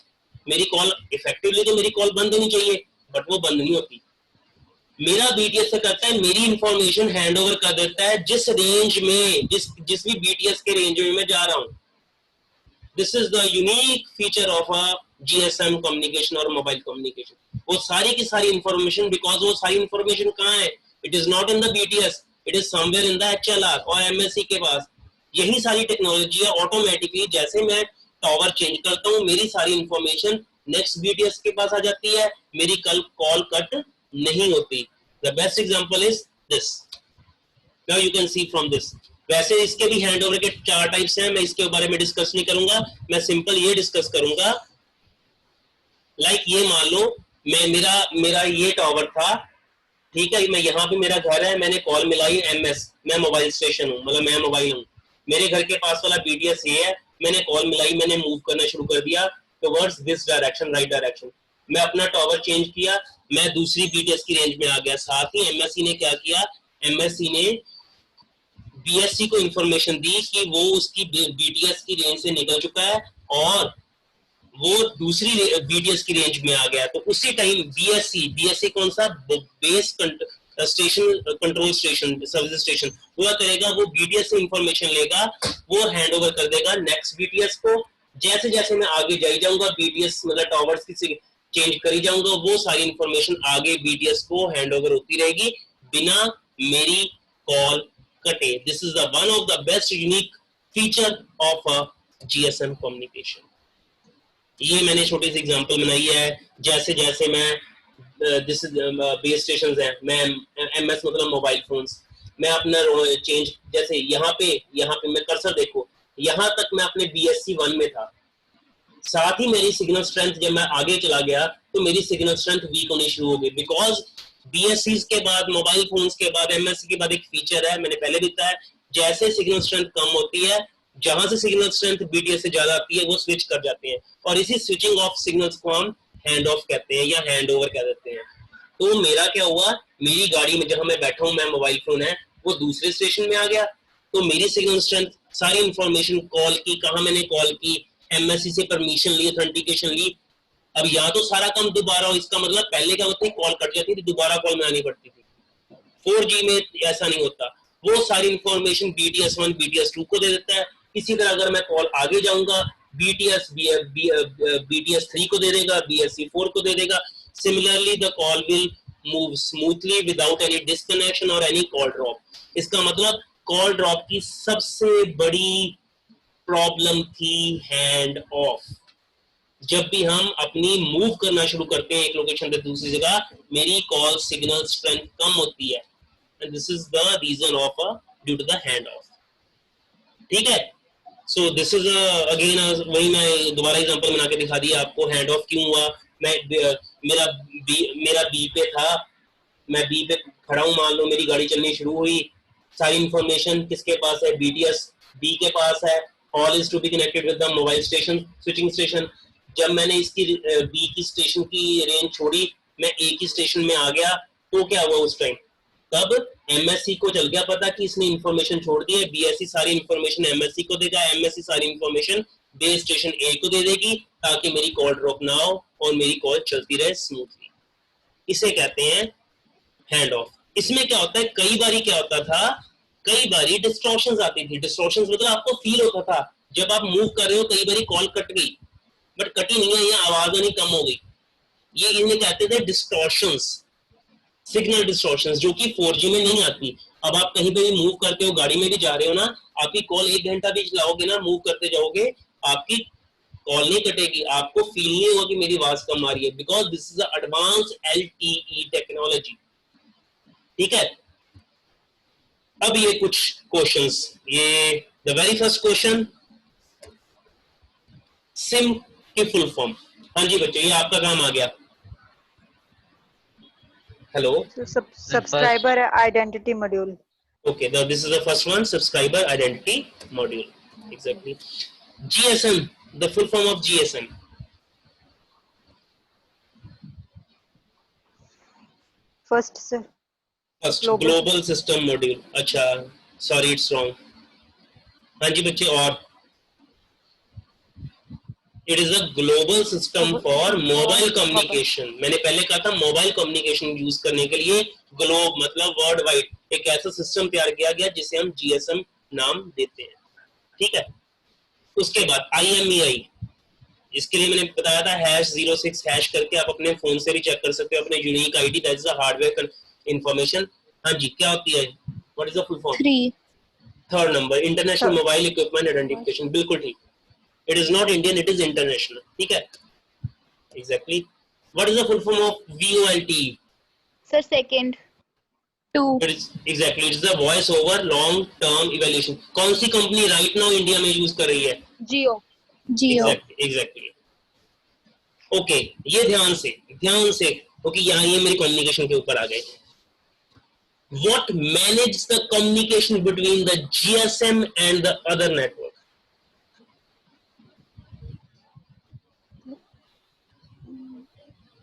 मेरी कॉल इफेक्टिवली तो मेरी कॉल बंद होनी चाहिए, बट वो बंद नहीं होती। मेरा बीटीएस से करता है, मेरी इंफॉर्मेशन हैंड ओवर कर देता है जिस रेंज में, जिस भी बीटीएस के रेंज में मैं जा रहा हूं। This is the unique feature of a GSM communication और मोबाइल कम्युनिकेशन। वो सारी की सारी इंफॉर्मेशन, बिकॉज वो सारी इंफॉर्मेशन कहाँ है? It is not in the BTS, it is somewhere in the HLR और एमएससी के पास। यही सारी टेक्नोलॉजी है। ऑटोमेटिकली जैसे मैं टावर चेंज करता हूँ, मेरी सारी इंफॉर्मेशन नेक्स्ट बीटीएस के पास आ जाती है, मेरी कल कॉल कट नहीं होती। The best example is this. Now you can see from this. वैसे इसके भी हैंड ओवर के 4 टाइप्स हैं, मैं इसके बारे में डिस्कस नहीं करूंगा, मैं सिंपल ये डिस्कस करूंगा। लाइक ये मान लो मेरा ये टावर था, ठीक है, मैं यहाँ पे मेरा घर है, मैंने कॉल मिलाई एमएस, मैं मोबाइल स्टेशन हूँ, मतलब मैं मोबाइल हूँ, मेरे घर के पास वाला बीटीएस ये है, मैंने कॉल मिलाई, मैंने मूव करना शुरू कर दिया towards this direction, right direction. मैं अपना टावर चेंज किया, मैं दूसरी बीटीएस की रेंज में आ गया। साथ ही एमएससी ने क्या किया? एमएससी ने बीएससी को इंफॉर्मेशन दी कि वो उसकी बीटीएस की रेंज से निकल चुका है और वो दूसरी बीटीएस की रेंज में आ गया। तो उसी टाइम बीएससी कौन सा? Base station, control station, service station, वो क्या करेगा? वो बीटीएस से इंफॉर्मेशन लेगा, वो हैंड ओवर कर देगा नेक्स्ट बीटीएस को। जैसे जैसे मैं आगे जाई जाऊंगा, बीटीएस मतलब टावर्स की चेंज करी जाऊंगा, वो सारी इंफॉर्मेशन आगे बीटीएस को हैंड ओवर होती रहेगी बिना मेरी कॉल कटे. This is the one of the best unique feature of a GSM communication. ये मैंने छोटी सी एग्जांपल बनाई है. जैसे जैसे मैं दिस बेस स्टेशंस हैं, मैं MS मतलब मोबाइल फोन्स, मैं अपना चेंज, जैसे यहाँ पे मैं कर्सर देखो, यहाँ तक मैं अपने BSc 1 में था. साथ ही मेरी सिग्नल स्ट्रेंथ जब मैं आगे चला गया तो मेरी सिग्नल स्ट्रेंथ वीक होनी शुरू हो गई, बिकॉज BSc के बाद, मोबाइल फोन्स के बाद, MSc के बाद एक फीचर है, मैंने पहले भी बताया, जैसे सिग्नल स्ट्रेंथ कम होती है, जहां से सिग्नल स्ट्रेंथ BTS से ज्यादा आती है, वो स्विच कर जाते हैं, और इसी स्विचिंग ऑफ सिग्नल्स को हम हैंड ऑफ कहते हैं या हैंड ओवर कह देते हैं. तो मेरा क्या हुआ, मेरी गाड़ी में जहां मैं बैठा हूं, मैं मोबाइल फोन है वो दूसरे स्टेशन में आ गया, तो मेरी सिग्नल स्ट्रेंथ सारी इंफॉर्मेशन, कॉल की, कहां मैंने कॉल की, MSc से परमिशन ली, ऑथेंटिकेशन ली, अब यहाँ तो सारा काम दोबारा हो. इसका मतलब पहले क्या होता है, कॉल कट जाती थी, दोबारा कॉल बनानी पड़ती थी. 4G में ऐसा नहीं होता, वो सारी इंफॉर्मेशन BTS 1 BTS 2 को दे देता है. इसी तरह अगर मैं कॉल आगे जाऊंगा, BTS 3 को दे देगा, BSc 4 को दे देगा. Similarly the call will move smoothly without any disconnection और एनी कॉल ड्रॉप. इसका मतलब कॉल ड्रॉप की सबसे बड़ी प्रॉब्लम थी हैंड ऑफ. जब भी हम अपनी मूव करना शुरू करते हैं एक लोकेशन से दूसरी जगह, मेरी कॉल सिग्नल स्ट्रेंथ कम होती है, and this is the reason of due to the hand off. ठीक है. सो दिस इज अगेन वही मैं दोबारा एग्जांपल बना के दिखा दिया आपको, हैंड ऑफ क्यों हुआ. मैं मेरा बी पे था, मैं बी पे खड़ा हूं, मान लो मेरी गाड़ी चलनी शुरू हुई, सारी इंफॉर्मेशन किसके पास है, BTS बी के पास है. All is to be connected with the mobile station, switching station. जब मैंने इसकी बी की स्टेशन की रेंज छोड़ी, मैं ए की स्टेशन में आ गया, तो क्या हुआ उस टाइम, तब MSc को चल गया पता कि इसने इंफॉर्मेशन छोड़ दी है. BSc सारी इंफॉर्मेशन MSc को देगा, MSc सारी इंफॉर्मेशन बेस स्टेशन ए को दे देगी, ताकि मेरी कॉल ड्रॉप ना हो और मेरी कॉल चलती रहे स्मूथली. इसे कहते हैं हैंड ऑफ. इसमें क्या होता है, कई बारी क्या होता था, कई बारी डिस्टॉर्शंस आती थी. डिस्टॉर्शंस मतलब आपको फील होता था जब आप मूव कर रहे हो, कई बारी कॉल कट गई, बट कटी नहीं है, ये आवाज नहीं कम हो गई, ये इन्हें कहते थे डिस्टॉर्शंस, सिग्नल डिस्टॉर्शंस, जो कि 4G में नहीं आती. अब आप कहीं पे भी मूव करते हो, गाड़ी में भी जा रहे हो ना, आपकी कॉल 1 घंटा भी चलाओगे ना, मूव करते जाओगे, आपकी कॉल नहीं कटेगी, आपको फील नहीं होगा कि मेरी आवाज कम आ रही है, because this is advance LTE technology. ठीक है. अब ये कुछ क्वेश्चंस, ये the very first question, SIM की फुल फॉर्म. हाँ जी बच्चे, ये आपका काम आ गया. Hello. Subscriber identity module. Okay, this is the first one, subscriber identity module. Exactly. GSM, the full form of GSM. First sir. First, global system module. अच्छा, sorry, it's wrong. हाँ जी बच्चे, और it is a global system for mobile communication. मैंने पहले कहा था mobile communication use करने के लिए ग्लोब मतलब वर्ल्ड वाइड एक ऐसा सिस्टम तैयार किया गया जिसे हम GSM नाम देते हैं. ठीक है. उसके बाद IMEI, इसके लिए मैंने बताया था #06 हैश करके आप अपने फोन से भी चेक कर सकते हो अपने unique ID, that is the hardware information. हाँ जी, क्या होती है, what is the full form? 3. Third number, international mobile equipment identification. बिल्कुल ठीक. It is not Indian, it is international. ठीक है. Exactly. What is the full form of VoLTE? Sir, second. 2. It is exactly. It is the voice over long term evaluation. कौन सी company right now India में use कर रही है? Jio. Exactly. Okay, ये ध्यान से. Okay, यहाँ ये मेरी कम्युनिकेशन के ऊपर आ गए. What manages the communication between the GSM and the other network?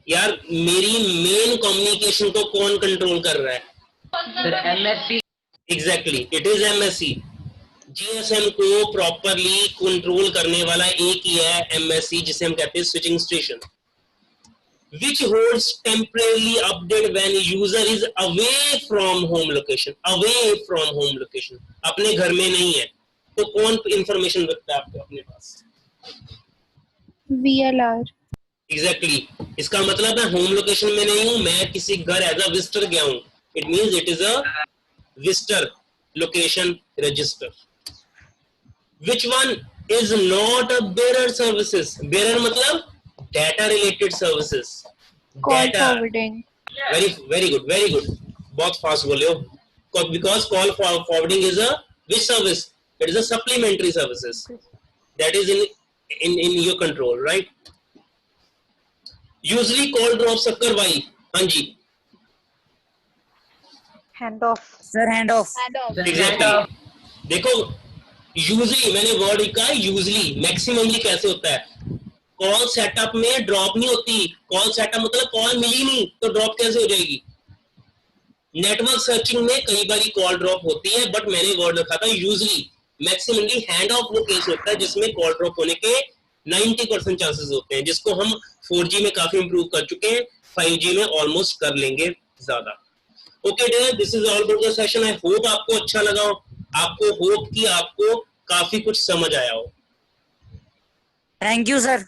यार मेरी मेन कम्युनिकेशन को कौन कंट्रोल कर रहा है? MSc. Exactly, it is MSc. GSM को प्रॉपरली कंट्रोल करने वाला एक ही है MSc, जिसे हम कहते हैं switching station, which holds temporarily update when user is away from home location. अपने घर में नहीं है तो कौन इंफॉर्मेशन रखता है आपको अपने पास? VLR. एग्जैक्टली. इसका मतलब मैं होम लोकेशन में नहीं हूं, मैं किसी घर एज अ विजिटर गया हूं. It means it is a visitor location register. Which one is not a bearer services? Bearer मतलब data related services. Call Data. forwarding. Very good. बहुत fast बोले हो. Because call forwarding is a which service? It is a supplementary services. That is in your control, right? Usually call drops occur why? हाँ जी. Hand off. Sir, hand off. Exactly. देखो usually मैंने word का usually maximally कैसे होता है. Call setup में drop नहीं होती. कॉल सेटअप मतलब कॉल मिली नहीं तो ड्रॉप कैसे हो जाएगी. नेटवर्क सर्चिंग में कई बार कॉल ड्रॉप होती है बट मैंने वर्ड रखा था यूजली. मैक्सिममली हैंड ऑफ वो केस होता है जिसमें कॉल ड्रॉप होने के 90% चांसेस होते हैं, जिसको हम 4G में काफी इंप्रूव कर चुके हैं, 5G में ऑलमोस्ट कर लेंगे ज्यादा. Okay dear, this is all about the session. I hope आपको अच्छा लगा हो. आपको होप कि आपको काफी कुछ समझ आया हो. Thank you, sir.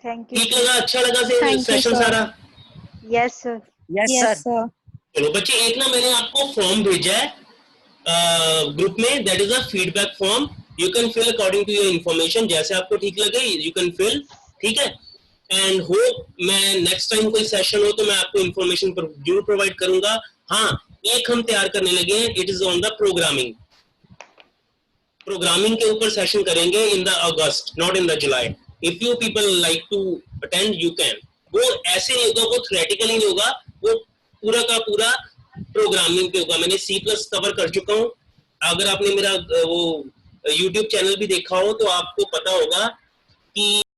Thank you. ठीक लगा, अच्छा लगा Thank you, सेशन sir. सारा. Yes, sir. Yes, Yes, sir. sir. चलो बच्चे, एक ना मैंने आपको फॉर्म भेजा है ग्रुप में. That is a feedback form. You can fill according to your information. जैसे आपको ठीक लगे यू कैन फिल. ठीक है. एंड होप मैं नेक्स्ट टाइम कोई सेशन हो तो मैं आपको इन्फॉर्मेशन जरूर प्रोवाइड करूंगा. हाँ, एक हम तैयार करने लगे हैं. It is on the programming. Programming के ऊपर सेशन करेंगे in the August, not in the July. If you people like to attend you can. वो ऐसे नहीं होगा, वो थ्योरेटिकली नहीं होगा, वो पूरा का पूरा प्रोग्रामिंग पे होगा. मैंने C+ कवर कर चुका हूँ. अगर आपने मेरा वो YouTube चैनल भी देखा हो तो आपको पता होगा कि